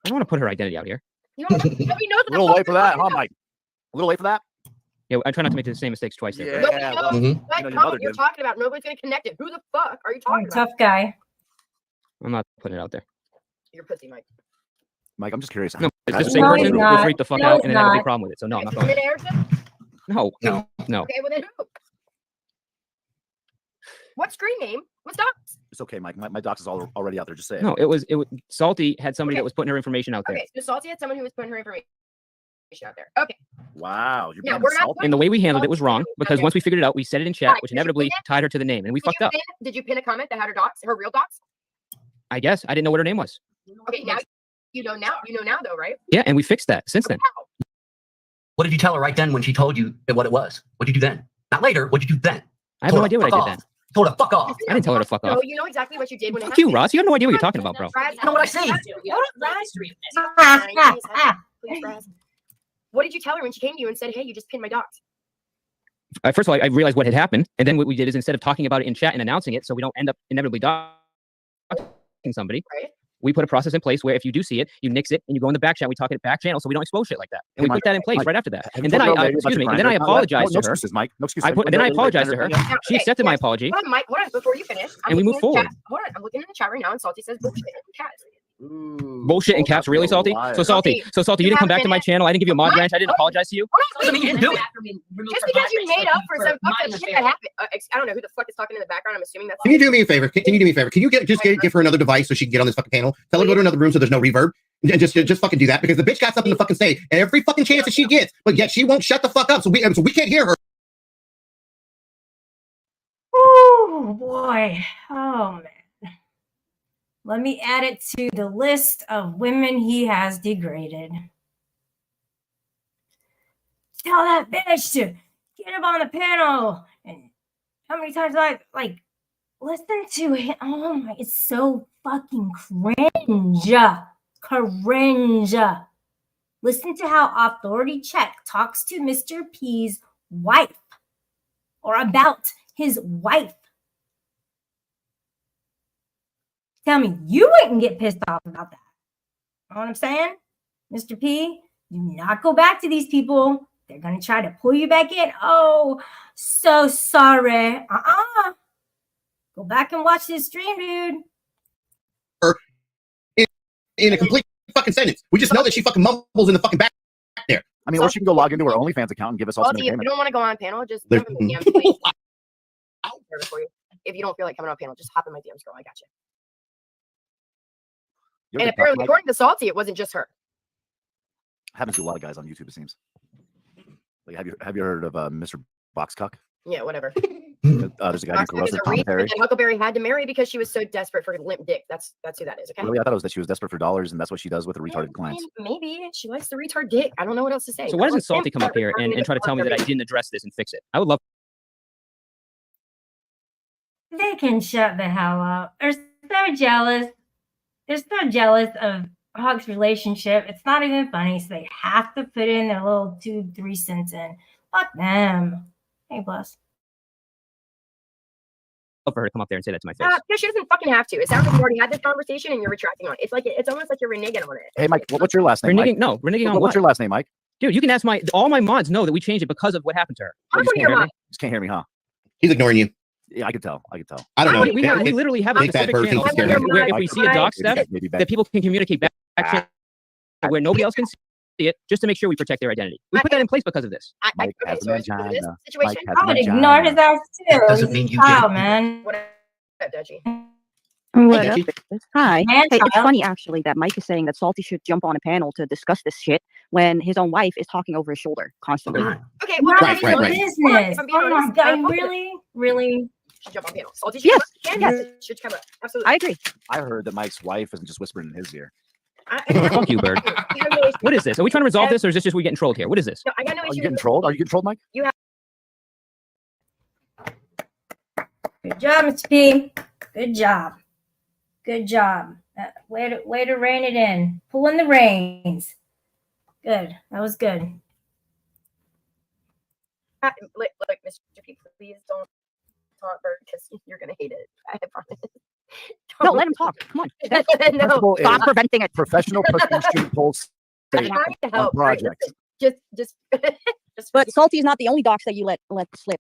I don't want to put her identity out here. You know, nobody knows what A the little fuck late for you're that, talking huh, about. Mike? A little late for that? Yeah, I try not to make the same mistakes twice. There, Bert. Nobody Yeah, knows well, Mhm. what you know, your comment mother you're did. talking about. Nobody's gonna connect it. Who the fuck are you talking about? Tough guy. I'm not putting it out there. You're pussy, Mike. Mike, I'm just curious. No, if How it's the does same No, it he's person, feel? not. we'll freak the fuck No, out, he's and then have a not. big problem with it. So no, I'm not Okay, going. so Erickson? No, No. no. Okay, well then who? What screen name was doxed? It's okay, Mike. My docs is already out there. Just say it. No, it was Salty had somebody Okay. that was putting her information out there. Okay, so Salty had someone who was putting her information out there. Okay, Wow. You're Yeah, being we're not insulted. And the way we handled it was wrong because Okay. once we figured it out, we said it in chat, Right, which did you inevitably pin it? tied her to the name, and we fucked up. Did you pin a comment that had her docs, her real docs? I guess I didn't know what her name was. Okay, now you know now. You know now though, right? Yeah, and we fixed that since then. How? What did you tell her right then when she told you what it was? What did you do then? Not later. What did you do then? I have no idea what I did then. Told her fuck off. I didn't tell her to fuck No, off. you know exactly what you did when it Fuck you, happened. Ross. You have no idea what you're talking about, bro. Raz, You know what I see? Please, Raz. What did you tell her when she came to you and said, "Hey, you just pinned my docs"? First of all, I realized what had happened, and then what we did is instead of talking about it in chat and announcing it, so we don't end up inevitably doxing somebody, Right. we put a process in place where if you do see it, you nix it and you go in the back chat. We talk it back channel, so we don't expose shit like that. And Hey, we Mike, put that in place Mike, right after that. Have And you then told I, her about excuse me, your and then I grinder? apologized No to her. excuses, Mike. No excuses. And then I apologized to her. Now, She okay, accepted my yes. apology. Hold on, Mike. Hold on, before you finish. And we move looking in the forward. chat. Hold on, I'm looking in the chat right now, and Salty says bullshit in cat. Ooh, Bullshit in caps, really salty. So salty. So salty. You didn't come back to my channel. I didn't give you a mod branch. I didn't apologize to you. Doesn't mean you didn't do it. Just because you made up for some fucking shit that happened. I don't know who the fuck is talking in the background. I'm assuming that's. Can you do me a favor? Can you do me a favor? Can you give her another device so she can get on this fucking panel? Tell her to go to another room so there's no reverb. And just fucking do that because the bitch got something to fucking say every fucking chance that she gets, but yet she won't shut the fuck up. So we can't hear her. Oh boy. Oh man. Let me add it to the list of women he has degraded. Tell that bitch to get up on the panel and How many times do I like listen to him? Oh my, it's so fucking cringe. Cringe. Listen to how Authority Check talks to Mr. P's wife or about his wife. Tell me you wouldn't get pissed off about that. You know what I'm saying? Mr. P, do not go back to these people. They're going to try to pull you back in. Oh, so sorry. Go back and watch this stream, dude. In a complete fucking sentence. We just know that she fucking mumbles in the fucking back there. I mean, or she can go log into her OnlyFans account and give us all some Salty, if you entertainment. don't want to go on panel, just There's- jump in the DMs, please. I'll serve it for you. If you don't feel like coming on panel, just hop in my DMs, girl. I got you. You're And good, apparently, Mike. according to Salty, it wasn't just her. Happens to a lot of guys on YouTube, it seems. Like, have you heard of Mr. Boxcock? Yeah, whatever. There's a guy named Boxcock is Corrosive a reason Commentary. that Huckleberry had to marry because she was so desperate for limp dick. That's who that is. Okay. Really, I thought it was that she was desperate for dollars, and that's what she does with her retarded Yeah, clients. Maybe she likes the retard dick. I don't know what else to say. So why Girl, doesn't Salty limp come up dick here is and try to tell me that I didn't address this and fix it? I would love. They can shut the hell up. They're so jealous. They're so jealous of Hawk's relationship. It's not even funny, so they have to put in their little 2-3 cents in. Fuck them. Hey, bless. For her to come up there and say that to my face. Because she doesn't fucking have to. It sounds like you already had this conversation and you're retracting on it. It's like it's almost like you're reneging on it. Hey, Mike, what's your last name? Mike? Reneging? No, reneging on What's what? your last name, Mike? Dude, you can ask all my mods know that we changed it because of what happened to her. I'm You just going to can't your hear mom. me? Just can't hear me, huh? He's ignoring you. Yeah, I could tell. I could tell. I don't know. We literally have a Big fat specific bird channel thinks he's where if scared. we see a doc step, Maybe back. that people can communicate back where nobody else can see it, just to make sure we protect their identity. We put that in place because of this. Mike Okay, has so a it's for this vagina. situation. Mike has I a would vagina. ignore his ass too. That doesn't He's mean a you get child, it. man. What up, Dutchie? What Hey, up? Dutchie. Hi. Man, Hey, it's child. funny actually that Mike is saying that Salty should jump on a panel to discuss this shit when his own wife is talking over his shoulder constantly. Okay, well, None Right, of right, your right. business. If I'm being Oh my honest, god, really? should jump on panel. Salty Yes, should yes. Yes, should come up. Absolutely. I agree. I heard that Mike's wife isn't just whispering in his ear. Fuck you, Bird. What is this? Are we trying to resolve this, or is this just we getting trolled here? What is this? No, I got no Are issue you getting with trolled? Are you getting trolled, Mike? Good job, Mr. P. Good job. Good job. Way to rein it in. Pulling the reins. Good. That was good. Look, Mr. P, please don't talk Bird because you're gonna hate it. I promise. No, let him talk. Come on. no, Principle is Stop preventing it. professional person should pull I'm state trying to on help. Right? projects. Just. But Salty is not the only docs that you let slip.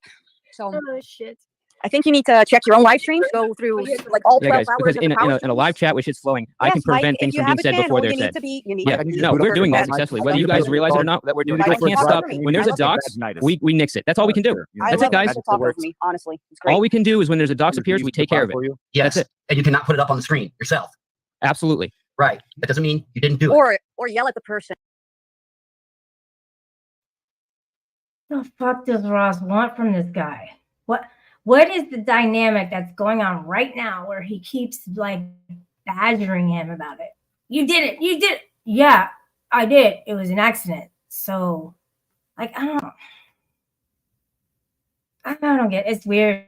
So Oh shit. I think you need to check your own live streams, go through like all 12 Yeah, guys, hours because of in the power a live streams. chat, which is flowing, I Yes, can Mike, prevent if things you from have being a said channel, before they're you need said. to be, you need Yeah, to be no, we're doing that successfully. Whether you guys realize it or not, that we're doing it. Mike, I can't talk stop. over me. When there's I a love docs, Vaginitis. we nix it. That's all we can do. Sure. I That's love it, guys. when people talk over me, honestly. It's great. All we can do is when there's a docs appears, we take care of it. Yes, That's it. and you cannot put it up on the screen yourself. Absolutely. Right. That doesn't mean you didn't do it. Or yell at the person. What the fuck does Ross want from this guy? What is the dynamic that's going on right now where he keeps like badgering him about it? You did it. You did it. Yeah, I did. It was an accident. So, like, I don't get it. It's weird.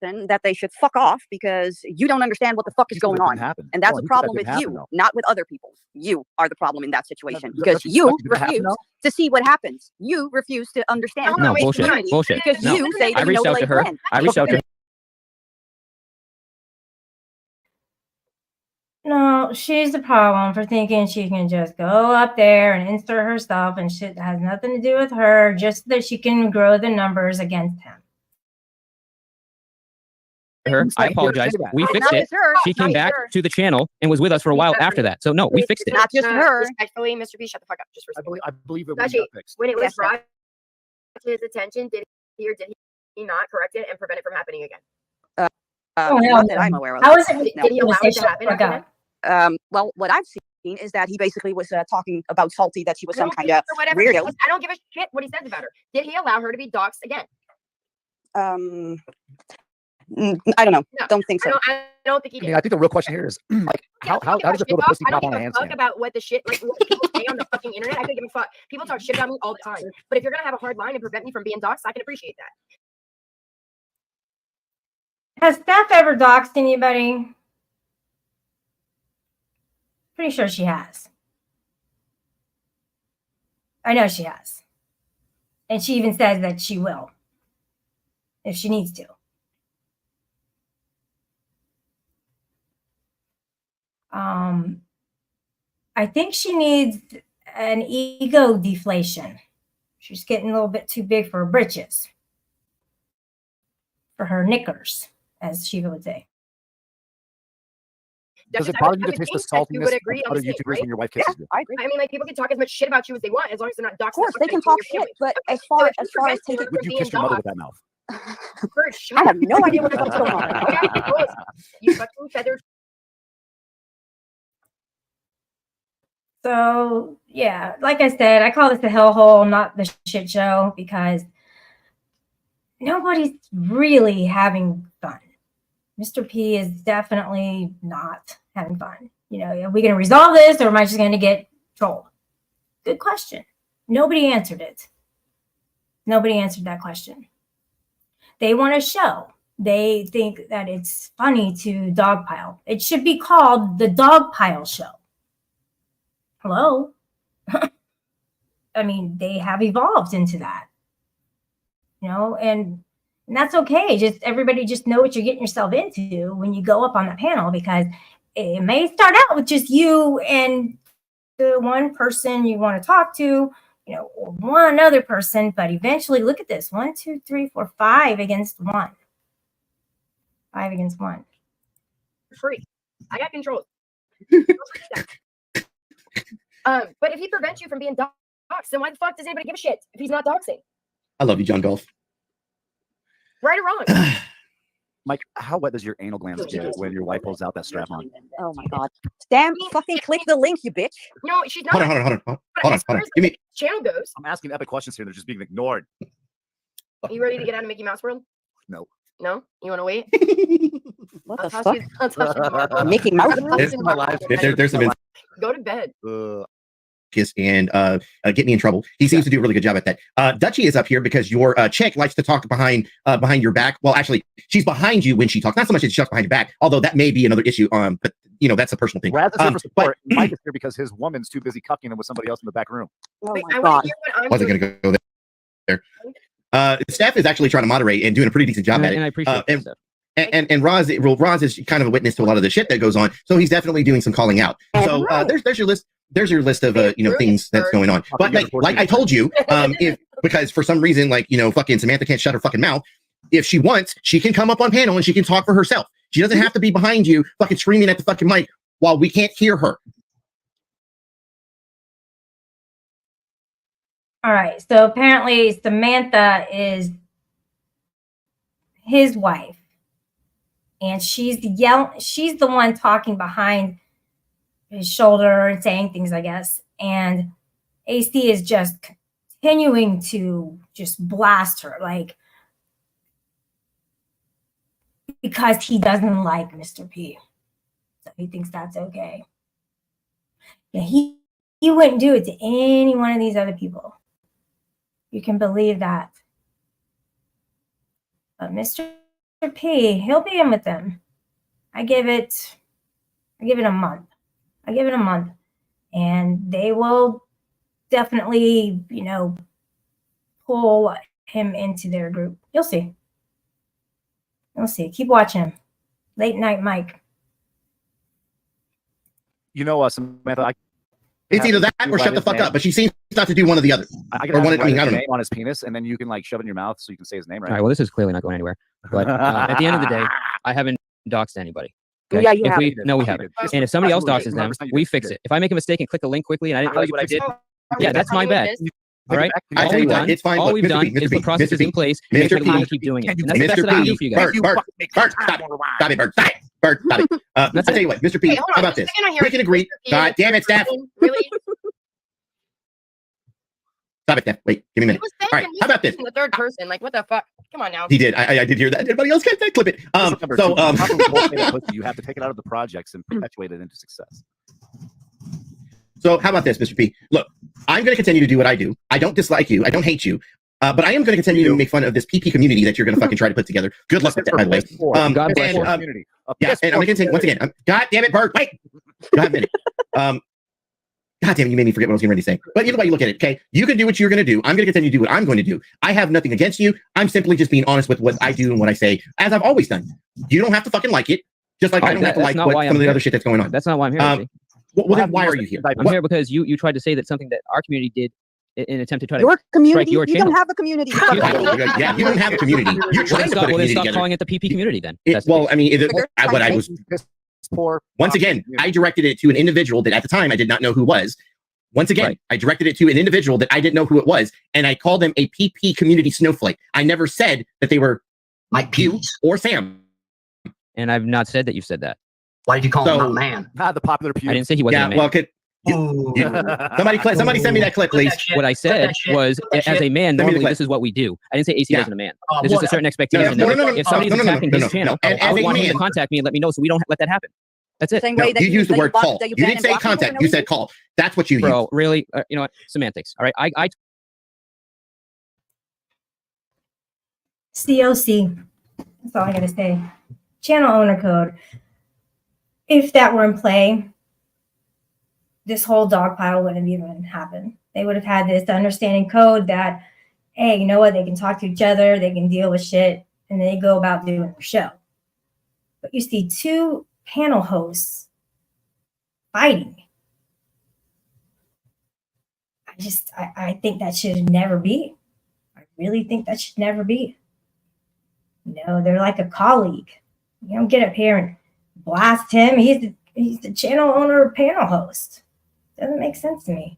That they should fuck off because you don't understand what the fuck is going on. And that's a problem with you, not with other people. You are the problem in that situation because you refuse to see what happens. You refuse to understand. No, the bullshit. community Bullshit. Because No. you say I that you reached know out to Blake her. Lynn. I reached out to her. No, she's the problem for thinking she can just go up there and insert herself and shit that has nothing to do with her just so that she can grow the numbers against him. Her. I apologize. We It's fixed not it. just her. She It's not came just back her. to the channel and was with us for a while after that. So no, we fixed it. Not just her. Respectfully, Mr. P, shut the fuck up just for a second. I believe it Actually, was fixed. When it was Yes, brought to his attention, did he or did he not correct it and prevent it from happening again? Oh, hell Not that no. I'm aware of. How is it? Did he allow it to happen Fuck after up. that? Well, what I've seen is that he basically was talking about Salty, that she was some No, kind of or whatever. weirdo. I don't give a shit what he says about her. Did he allow her to be doxxed again? I don't know. No, Don't think so. I don't think he I did. mean, I think the real question here is like, how does it feel to pussy I don't pop on give a a fuck handstand? about what the shit like what people say on the fucking internet. I could give a fuck. People talk shit about me all the time. But if you're gonna have a hard line and prevent me from being doxxed, I can appreciate that. Has Steph ever doxed anybody? Pretty sure she has. I know she has. And she even says that she will. If she needs to. I think she needs an ego deflation. She's getting a little bit too big for her britches. For her knickers, as Shiva would say. Does it I would- bother you I to would taste the think that you saltiness would of agree on other the same, YouTubers right? when your wife Yeah, kisses you? I agree. I mean, like, people can talk as much shit about you as they want, as long as they're not doxing. Of course, they can talk shit, but as far as taking, Would you kiss your mother with that mouth? I have no idea what the fuck's going on right now. You fucking feathered. So, yeah, like I said, I call this the hellhole, not the shit show, because nobody's really having fun. Mr. P is definitely not having fun. You know, are we going to resolve this, or am I just going to get trolled? Good question. Nobody answered it. Nobody answered that question. They want a show. They think that it's funny to dogpile. It should be called the Dogpile Show. Hello? I mean, they have evolved into that. You know, and that's okay. Just everybody just know what you're getting yourself into when you go up on the panel, because it may start out with just you and the one person you want to talk to, you know, or one other person, but eventually look at this. 1, 2, 3, 4, 5 against 1. 5 against 1. Free. I got control. But if he prevents you from being doxxed, then why the fuck does anybody give a shit if he's not doxing? I love you, John Golf. Right or wrong? Mike, how wet does your anal glands get when your wife pulls out that strap on? Oh my god. Damn, fucking click the link, you bitch. No, she's not. Hold on. But Hold as on. far as Give me. the channel goes, I'm asking epic questions here. They're just being ignored. are you ready to get out of Mickey Mouse World? No. No? You want to wait? What I'll the toss fuck? you- I'll toss you tomorrow. Mickey Mouse? There's my life. There's some Go to bed. and get me in trouble. He seems to do a really good job at that. Dutchie is up here because your chick likes to talk behind your back. Well, actually, she's behind you when she talks. Not so much that she talks behind your back, although that may be another issue. But you know, that's a personal thing. Raz is here for support. but- Mike is here because his woman's too busy cucking him with somebody else in the back room. Oh Wait, my I god. want to hear what I'm Wasn't doing. going to go there. Steph is actually trying to moderate and doing a pretty decent job And, at it. and I appreciate and- that. And Roz is kind of a witness to a lot of the shit that goes on, so he's definitely doing some calling out. So there's your list. There's your list of things that's going on. But like I told you, because for some reason, like, you know, fucking Samantha can't shut her fucking mouth. If she wants, she can come up on panel and she can talk for herself. She doesn't have to be behind you fucking screaming at the fucking mic while we can't hear her. All right. So apparently Samantha is his wife. And she's the one talking behind his shoulder and saying things, I guess. And AC is just continuing to just blast her, like, because he doesn't like Mr. P. So he thinks that's okay. Yeah, he wouldn't do it to any one of these other people. You can believe that. But Mr. P, he'll be in with them. I give it a month. And they will definitely, you know, pull him into their group. You'll see. Keep watching him. Late Night Mike. You know, Samantha, It's either that or shut the fuck up. But she seems not to do one or the other. I Or one. I mean, I don't know. name on his penis, and then you can like shove it in your mouth so you can say his name, right? All right. Well, this is clearly not going anywhere. But at the end of the day, I haven't doxed anybody. Okay? Yeah, you If have. we, no, we haven't. And if somebody else doxes them, 100% you we did. fix it. If I make a mistake and click a link quickly and I didn't realize what I did, yeah, that's my bad. All right. I All tell you we've what, done, it's fine. all Look, we've Mr. done P, is Mr. put processes P, in place and make Mr. sure that we P, can keep doing it. And that's the best Mr. that I can do P, for you guys. Bert, stop it, Bert, stop it. I tell you what, Mr. P, how about this? We can agree. God damn it, Steph. Really? Stop it, Steph. Wait, give me a He minute. was All right, how about this? the third person. Like, what the fuck? Come on now. He did. I did hear that. Everybody else can't clip it. You have to take it out of the projects and perpetuate it into success. So how about this, Mr. P? Look, I'm going to continue to do what I do. I don't dislike you. I don't hate you. But I am going to continue to make fun of this PP community that you're going to fucking try to put together. Good luck with that, by the way. God bless and, you. yeah, and I'm going to continue once again. God damn it, Bert! Wait, go ahead a minute. God damn it, you made me forget what I was getting ready to say. But either way you look at it, okay? You can do what you're going to do. I'm going to continue to do what I'm going to do. I have nothing against you. I'm simply just being honest with what I do and what I say, as I've always done. You don't have to fucking like it, just like I don't have to like what some of the other shit that's going on. That's not why I'm here. Jesse. Well, then why are you here? I'm here because you tried to say that something that our community did in an attempt to try to Your community, your you channel. don't have a community. Yeah, you don't have a community. You're trying to put a community stop together. calling it the PP community then. Well, I mean, what I was once again, I directed it to an individual that at the time I did not know who was. Once again, Right. I directed it to an individual that I didn't know who it was, and I called them a PP community snowflake. I never said that they were Mike you Hughes. or Sam. And I've not said that you've said that. Why did you call him So- a man? The popular pew. I didn't say he wasn't Yeah, a man. well, somebody send me that clip, please. What I said was, as a man, Send me the normally clip. this is what we do. I didn't say AC Yeah. wasn't a man. There's just a certain expectation. No, that if somebody's attacking his no. channel, And I as would a want him to man- contact me and let me know so we don't let that happen. That's it. Same No, way that you used the that word block- call. that You ban didn't and say block people for contact. no You reason? said call. That's what you used. Bro, really? You know what? Semantics. All right. I COC. That's all I gotta say. Channel owner code. If that were in play, this whole dog pile wouldn't even happen. They would have had this understanding code that, hey, you know what? They can talk to each other, they can deal with shit, and they go about doing their show. But you see two panel hosts fighting. I think that should never be. I really think that should never be. No, they're like a colleague. You don't get up here and blast him. He's the channel owner, panel host. Doesn't make sense to me.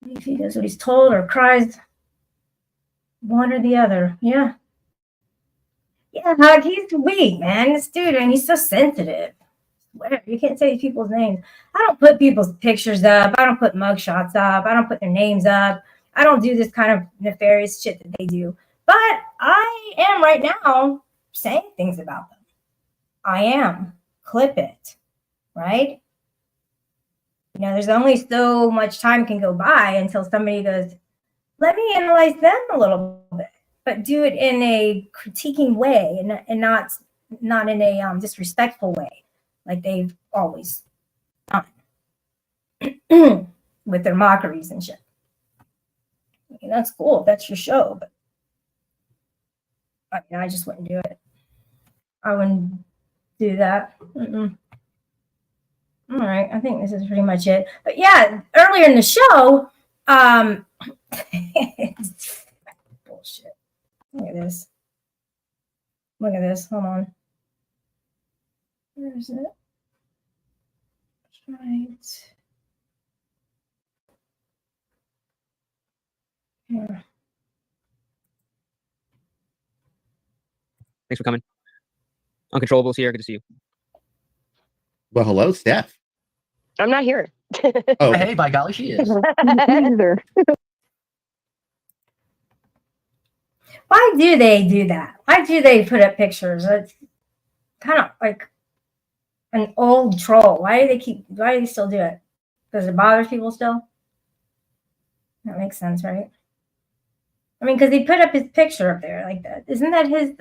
If he does what he's told or cries, one or the other. Yeah. Yeah, Hug, he's weak, man. This dude, and he's so sensitive. Whatever. You can't say people's names. I don't put people's pictures up. I don't put mugshots up. I don't put their names up. I don't do this kind of nefarious shit that they do. But I am right now saying things about them. I am. Clip it. Right? You know, there's only so much time can go by until somebody goes, let me analyze them a little bit, but do it in a critiquing way and not in a disrespectful way, like they've always done with their mockeries and shit. I mean, that's cool if that's your show, but I just wouldn't do it. I wouldn't do that. All right, I think this is pretty much it. But yeah, earlier in the show, it's bullshit. Look at this. Look at this. Hold on. Where is it? Right. Here. Thanks for coming. Uncontrollables here. Good to see you. Well, hello, Steph. I'm not here. Oh, Hey, by golly, she is. Either. Why do they do that? Why do they put up pictures? It's kind of like an old troll. Why do they still do it? Because it bothers people still? That makes sense, right? I mean, because he put up his picture up there like that. Isn't that his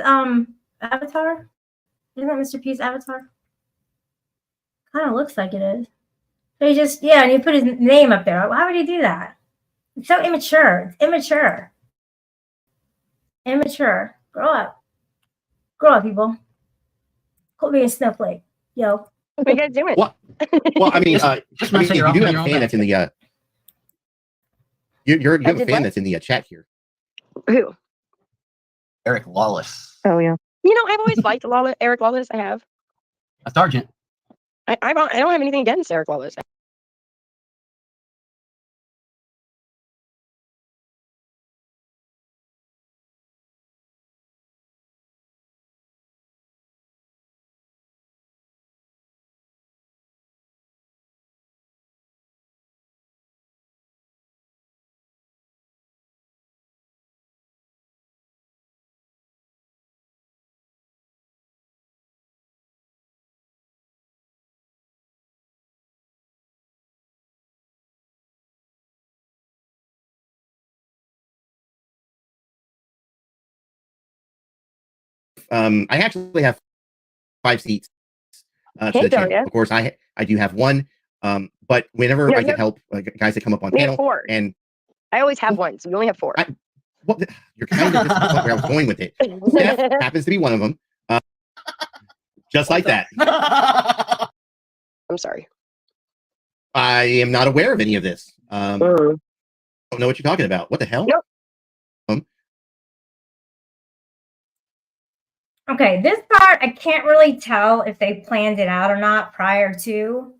avatar? Isn't that Mr. P's avatar? Kind of looks like it is. So and he put his name up there. Why would he do that? It's so immature. It's immature. Immature. Grow up. Grow up, people. Quit being a snowflake. Yo. What are you guys doing? Well, I mean, Just I want mean, to say you you're do off have your a own fan back. that's in the you have a did fan what? that's in the chat here. Who? Eric Lawless. Oh yeah. You know, I've always liked Eric Lawless. I have. A sergeant. I don't have anything against Eric Lawless. I actually have 5 seats to Hey, the channel. Daria. Of course, I do have one. But whenever No, I you get have- help, guys that come up on We have panel, 4. and I always have one, so you only have 4. well, you're kind of just where I was going with it. Steph happens to be one of them. Just like that. I'm sorry. I am not aware of any of this. Don't know what you're talking about. What the hell? Nope. Okay, this part I can't really tell if they planned it out or not prior to.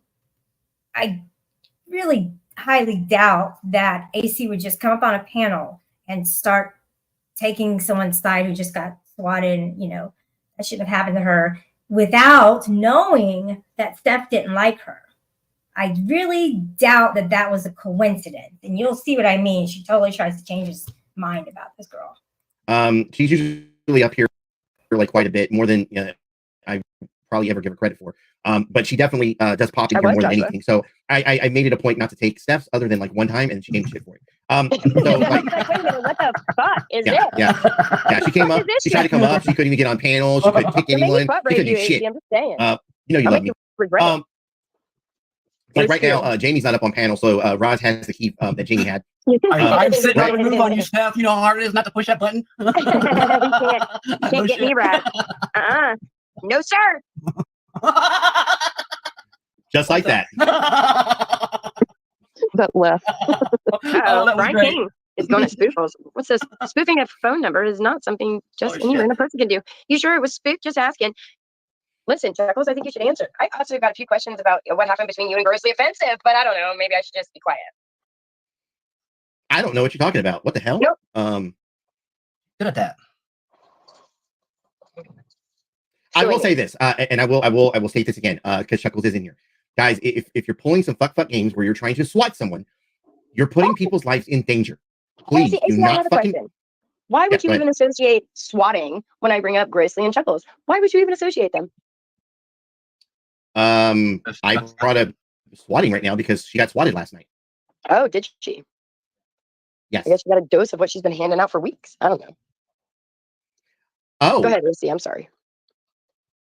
I really highly doubt that AC would just come up on a panel and start taking someone's side who just got swatted, and that shouldn't have happened to her, without knowing that Steph didn't like her. I really doubt that that was a coincidence, and you'll see what I mean. She totally tries to change his mind about this girl. She's usually up here like quite a bit more than I probably ever give her credit for. But she definitely does pop in here more than anything. So I made it a point not to take Steph's other than like one time, and she gave me shit for it. So like, Wait a minute, what the fuck is this? yeah. She came What up. is this She tried to come up. She couldn't even get on panels. She couldn't pick anyone. She couldn't do shit. I'm just saying. You I love me. regret it. Like It's right true. now, Jamie's not up on panel, so Roz has the key that Jamie had. I'm sitting right. on the move on you, Steph. You know how hard it is not to push that button? You can't get me, Brad. No, sir. Just like that. That left. that was Brian great. King is going to spoofles. What's this? Spoofing a phone number is not something just any shit. random person can do. You sure it was spoofed? Just asking. Listen, Chuckles, I think you should answer. I also got a few questions about what happened between you and Grossly Offensive, but I don't know. Maybe I should just be quiet. I don't know what you're talking about. What the hell? Nope. Good at that. I will say this, and I will state this again, because Chuckles is in here. Guys, if you're pulling some fuck games where you're trying to swat someone, you're putting people's lives in danger. Please AC, do I not have a fucking. question. Why would Yeah, you go ahead. even associate swatting when I bring up Grossly and Chuckles? Why would you even associate them? I brought up swatting right now because she got swatted last night. Oh, did she? Yes. I guess she got a dose of what she's been handing out for weeks. I don't know. Oh, Go ahead, Lucy. I'm sorry.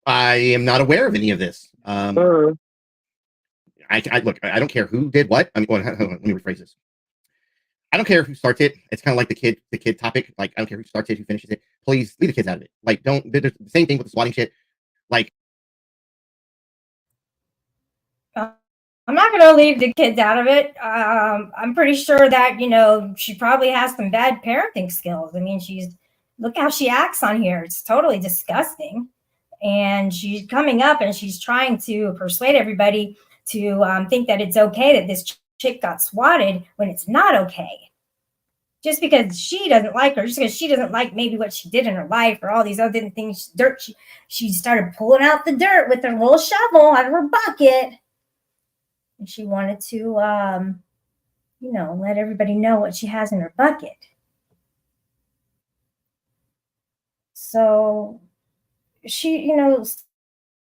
I am not aware of any of this. I look. I don't care who did what. I mean, hold on, let me rephrase this. I don't care who starts it. It's kind of like the kid topic. Like, I don't care who starts it, who finishes it. Please leave the kids out of it. Like, don't. There's the same thing with the swatting shit. Like, I'm not going to leave the kids out of it. I'm pretty sure that, she probably has some bad parenting skills. I mean, look how she acts on here. It's totally disgusting. And she's coming up and she's trying to persuade everybody to think that it's okay that this chick got swatted when it's not okay. Just because she doesn't like her, just because she doesn't like maybe what she did in her life or all these other things, dirt. She started pulling out the dirt with her little shovel out of her bucket. And she wanted to, let everybody know what she has in her bucket. So she,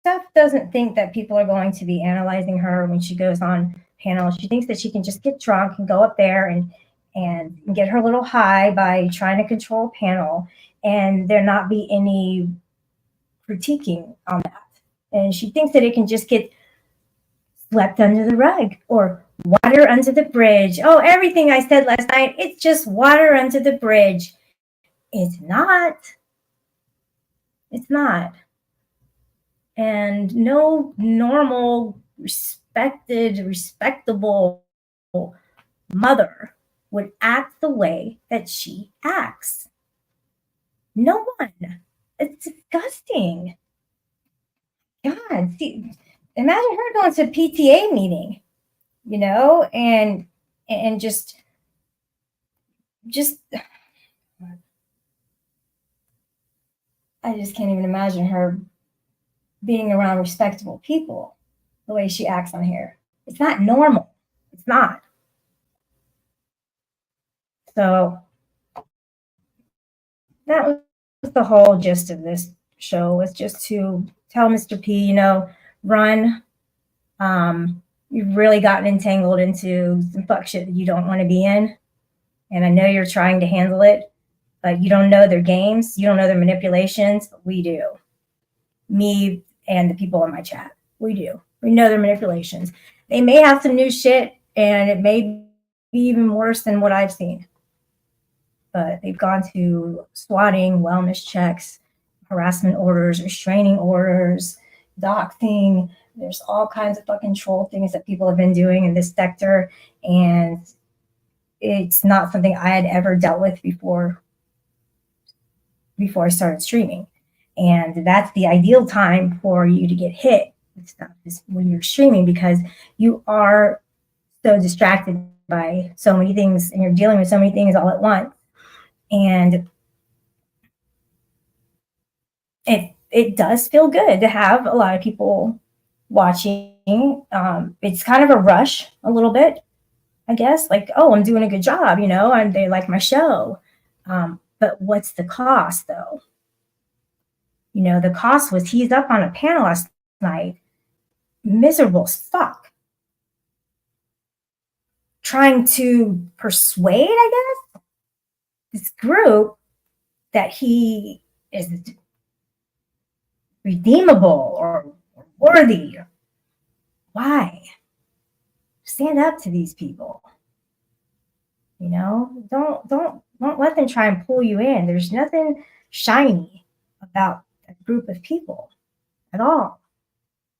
Steph doesn't think that people are going to be analyzing her when she goes on panel. She thinks that she can just get drunk and go up there and get her little high by trying to control a panel, and there not be any critiquing on that. And she thinks that it can just get swept under the rug or water under the bridge. Oh, everything I said last night, it's just water under the bridge. It's not. It's not. And no normal, respectable mother would act the way that she acts. No one. It's disgusting. God, see, imagine her going to a PTA meeting, and just I just can't even imagine her being around respectable people the way she acts on here. It's not normal. It's not. So that was the whole gist of this show, was just to tell Mr. P, run. You've really gotten entangled into some fuck shit that you don't want to be in. And I know you're trying to handle it, but you don't know their games. You don't know their manipulations. But we do. Me and the people in my chat. We do. We know their manipulations. They may have some new shit, and it may be even worse than what I've seen. But they've gone to swatting, wellness checks, harassment orders, restraining orders, doxing. There's all kinds of fucking troll things that people have been doing in this sector. And it's not something I had ever dealt with before I started streaming. And that's the ideal time for you to get hit with stuff is when you're streaming, because you are so distracted by so many things and you're dealing with so many things all at once. And it does feel good to have a lot of people watching. It's kind of a rush a little bit, I guess, like, oh, I'm doing a good job, and they like my show. But what's the cost, though? The cost was he's up on a panel last night, miserable as fuck, trying to persuade, I guess, this group that he is redeemable or worthy. Why? Stand up to these people. Don't let them try and pull you in. There's nothing shiny about a group of people at all.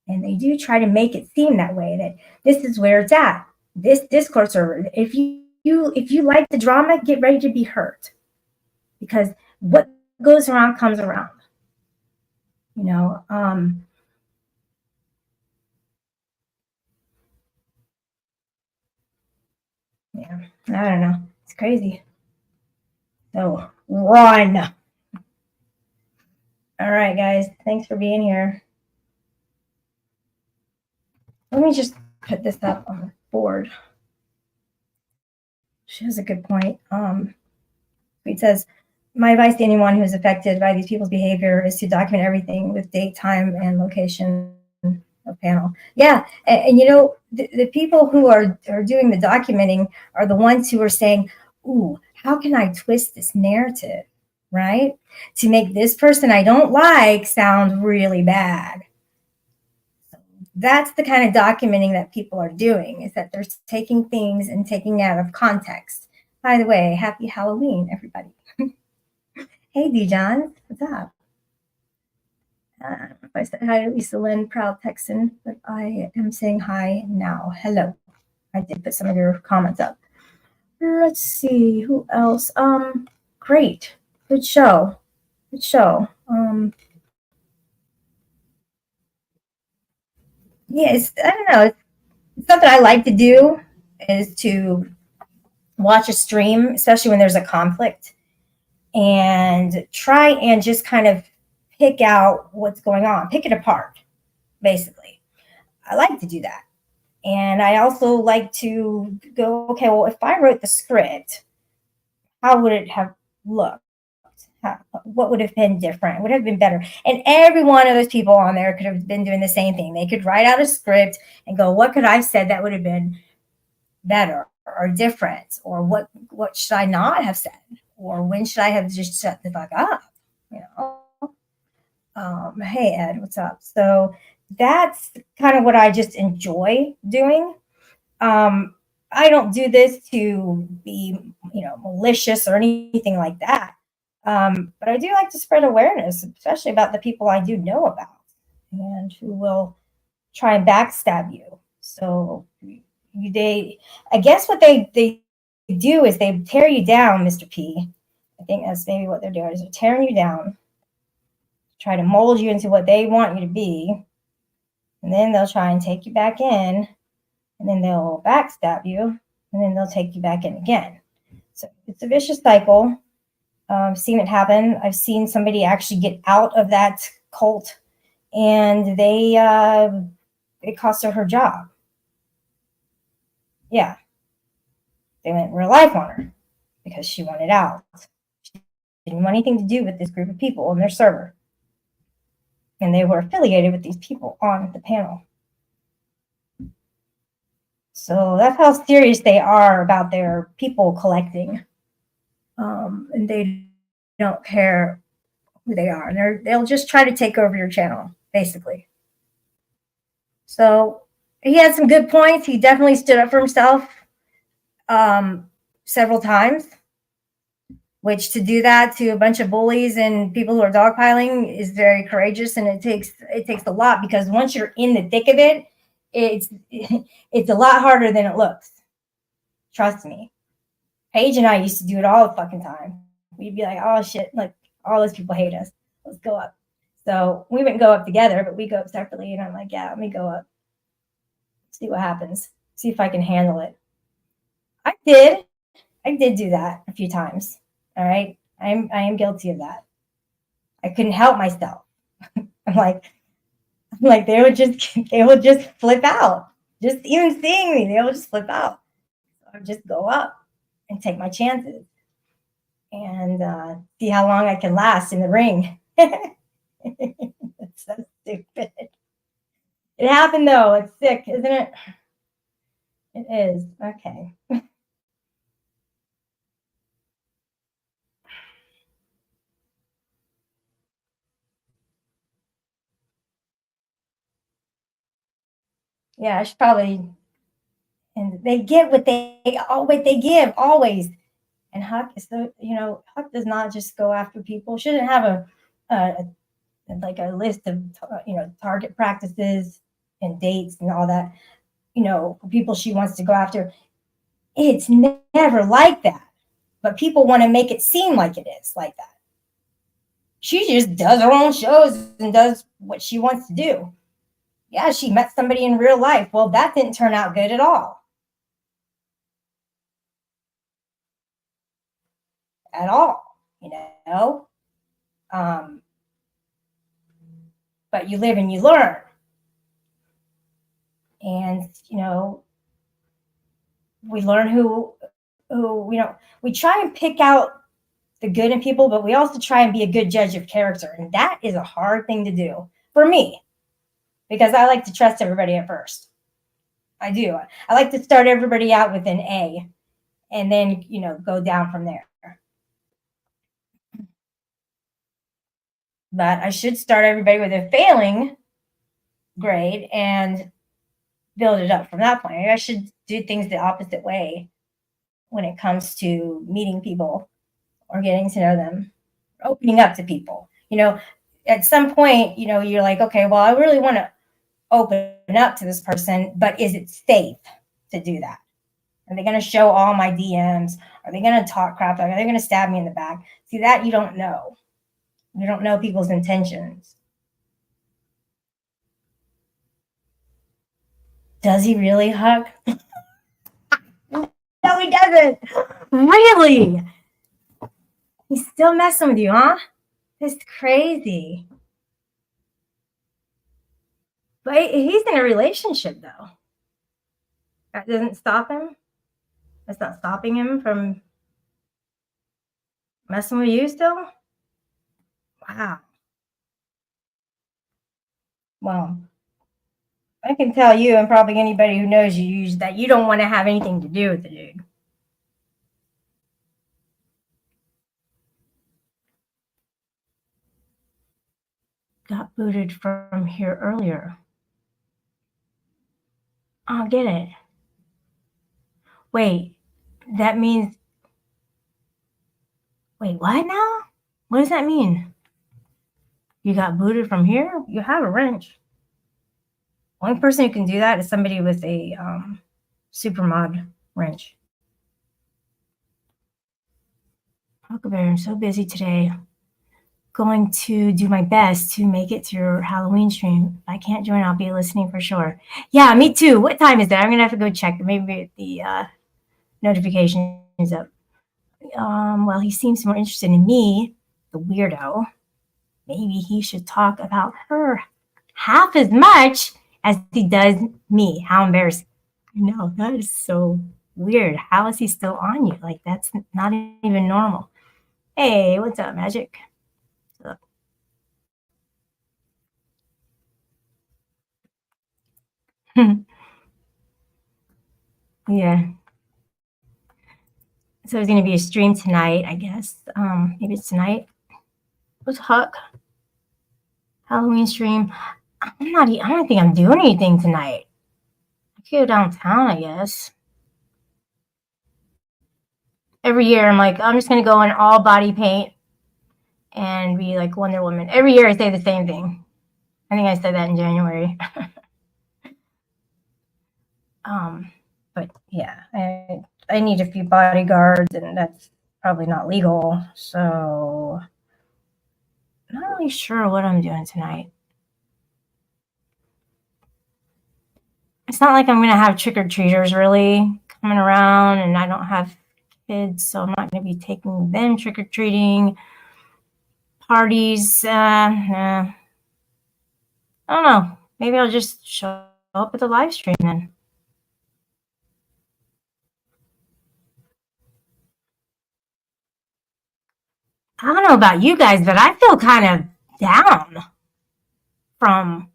And they do try to make it seem that way, that this is where it's at. This Discord server. If you like the drama, get ready to be hurt. Because what goes around comes around. Yeah, I don't know. It's crazy. So run. All right, guys. Thanks for being here. Let me just put this up on the board. She has a good point. It says, my advice to anyone who is affected by these people's behavior is to document everything with date, time, and location of panel. Yeah, and the people who are doing the documenting are the ones who are saying, ooh, how can I twist this narrative, right? To make this person I don't like sound really bad. That's the kind of documenting that people are doing, is that they're taking things and taking out of context. By the way, happy Halloween, everybody. Hey, Dijon, what's up? If I said hi to Lisa Lynn, proud Texan, but I am saying hi now. Hello. I did put some of your comments up. Let's see, who else? Great. Good show. Good show. Yes, I don't know. It's something I like to do, is to watch a stream, especially when there's a conflict, and try and just kind of pick out what's going on, pick it apart, basically. I like to do that. And I also like to go, okay, well, if I wrote the script, how would it have looked? What would have been different? Would have been better? And every one of those people on there could have been doing the same thing. They could write out a script and go, what could I have said that would have been better or different? Or what should I not have said? Or when should I have just shut the fuck up? Hey, Ed, what's up? So that's kind of what I just enjoy doing. I don't do this to be, malicious or anything like that. But I do like to spread awareness, especially about the people I do know about and who will try and backstab you. So I guess what they do is they tear you down, Mr. P. I think that's maybe what they're doing, is they're tearing you down, try to mold you into what they want you to be, and then they'll try and take you back in, and then they'll backstab you, and then they'll take you back in again. So it's a vicious cycle. I've seen it happen. I've seen somebody actually get out of that cult, and it cost her job. Yeah. They went real life on her because she wanted out. She didn't want anything to do with this group of people on their server. And they were affiliated with these people on the panel. So that's how serious they are about their people collecting. And they don't care who they are. They'll just try to take over your channel, basically. So he had some good points. He definitely stood up for himself several times, which to do that to a bunch of bullies and people who are dogpiling is very courageous, and it takes a lot, because once you're in the thick of it, it's a lot harder than it looks. Trust me. Paige and I used to do it all the fucking time. We'd be like, oh shit, like all those people hate us. Let's go up. So we wouldn't go up together, but we go up separately. And I'm like, yeah, let me go up. See what happens. See if I can handle it. I did do that a few times. All right. I am guilty of that. I couldn't help myself. I'm like they would just flip out. Just even seeing me, they would just flip out. So I would just go up and take my chances and see how long I can last in the ring. It's so stupid. It happened though. It's sick, isn't it? It is. Okay. Yeah, I should probably. And they get what they give always. And Huck is Huck does not just go after people. Shouldn't have a list of target practices and dates and all that. People she wants to go after. It's never like that. But people want to make it seem like it is like that. She just does her own shows and does what she wants to do. Yeah, she met somebody in real life. Well, that didn't turn out good at all. At all, but you live and you learn. And, we learn who, we try and pick out the good in people, but we also try and be a good judge of character. And that is a hard thing to do for me, because I like to trust everybody at first. I do. I like to start everybody out with an A and then, go down from there. But I should start everybody with a failing grade and build it up from that point. I should do things the opposite way when it comes to meeting people or getting to know them, opening up to people. At some point, you're like, okay, well, I really want to open up to this person, but is it safe to do that? Are they going to show all my DMs? Are they going to talk crap? Are they going to stab me in the back? See, that you don't know. You don't know people's intentions. Does he really, Huck? No, he doesn't. Really? He's still messing with you, huh? That's crazy. But he's in a relationship, though. That doesn't stop him. That's not stopping him from messing with you still? Wow. Well, I can tell you, and probably anybody who knows you, that you don't want to have anything to do with the dude. Got booted from here earlier. I don't get it. Wait, that means... Wait, what now? What does that mean? You got booted from here? You have a wrench. Only person who can do that is somebody with a supermod wrench. Huckleberry, I'm so busy today. Going to do my best to make it to your Halloween stream. If I can't join, I'll be listening for sure. Yeah, me too. What time is that? I'm gonna have to go check. Maybe the notification is up. Well, he seems more interested in me, the weirdo. Maybe he should talk about her half as much as he does me. How embarrassing. No, that is so weird. How is he still on you? Like, that's not even normal. Hey, what's up, Magic? Yeah. So there's going to be a stream tonight, I guess. Maybe it's tonight. What's Huck? Halloween stream. I don't think I'm doing anything tonight. I could go downtown, I guess. Every year, I'm like, I'm just going to go in all body paint and be like Wonder Woman. Every year, I say the same thing. I think I said that in January. But yeah, I need a few bodyguards, and that's probably not legal. So, not really sure what I'm doing tonight. It's not like I'm going to have trick-or-treaters really coming around, and I don't have kids, so I'm not going to be taking them trick-or-treating. Parties, nah. I don't know. Maybe I'll just show up at the live stream then. I don't know about you guys, but I feel kind of down from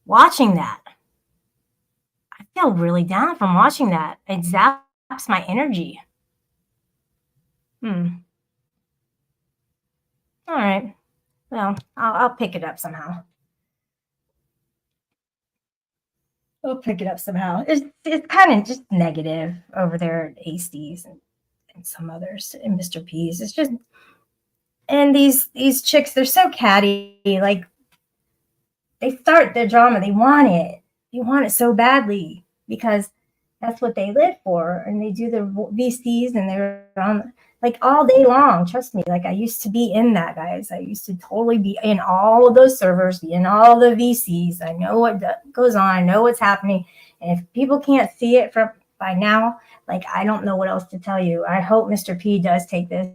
watching that. I feel really down from watching that. It zaps my energy. All right. Well, I'll pick it up somehow. I'll pick it up somehow. It's kind of just negative over there at AC's and some others and Mr. P's. It's just, and these chicks, they're so catty. Like, they start their drama. They want it. They want it so badly because that's what they live for. And they do their VCs and they're on like all day long. Trust me. Like, I used to be in that, guys. I used to totally be in all of those servers, be in all the VCs. I know what goes on. I know what's happening. And if people can't see it by now, like, I don't know what else to tell you. I hope Mr. P does take this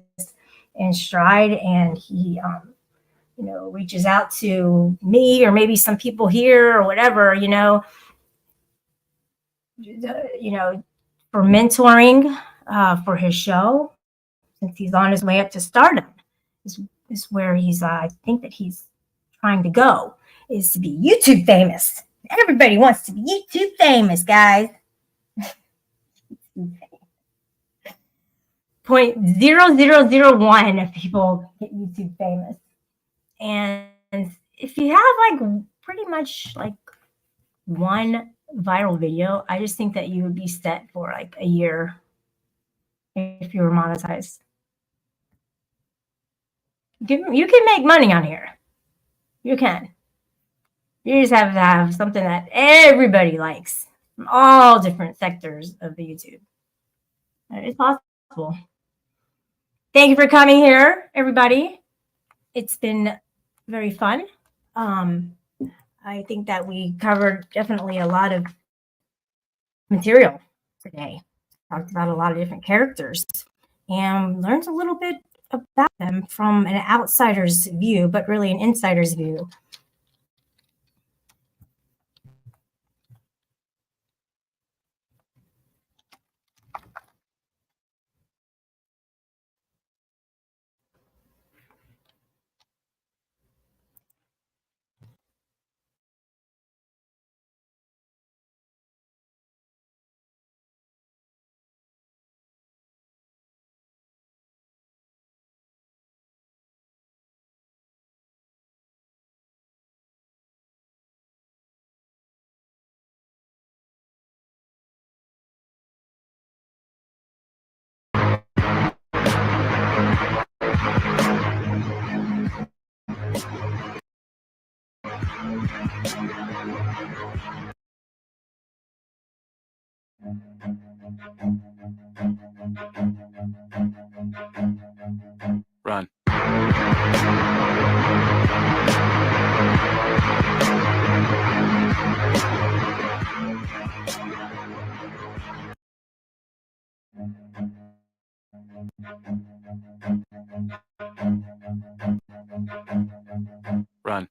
in stride and he, reaches out to me or maybe some people here or whatever, for mentoring for his show, since he's on his way up to stardom, is where I think that he's trying to go, is to be YouTube famous. Everybody wants to be YouTube famous, guys. 0.0001 of people get YouTube famous. And if you have like pretty much like one viral video, I just think that you would be set for like a year if you were monetized. You can make money on here. You can. You just have to have something that everybody likes from all different sectors of the YouTube. It's possible. Thank you for coming here, everybody. It's been very fun. I think that we covered definitely a lot of material today. Talked about a lot of different characters and learned a little bit about them from an outsider's view, but really an insider's view. Run. Run.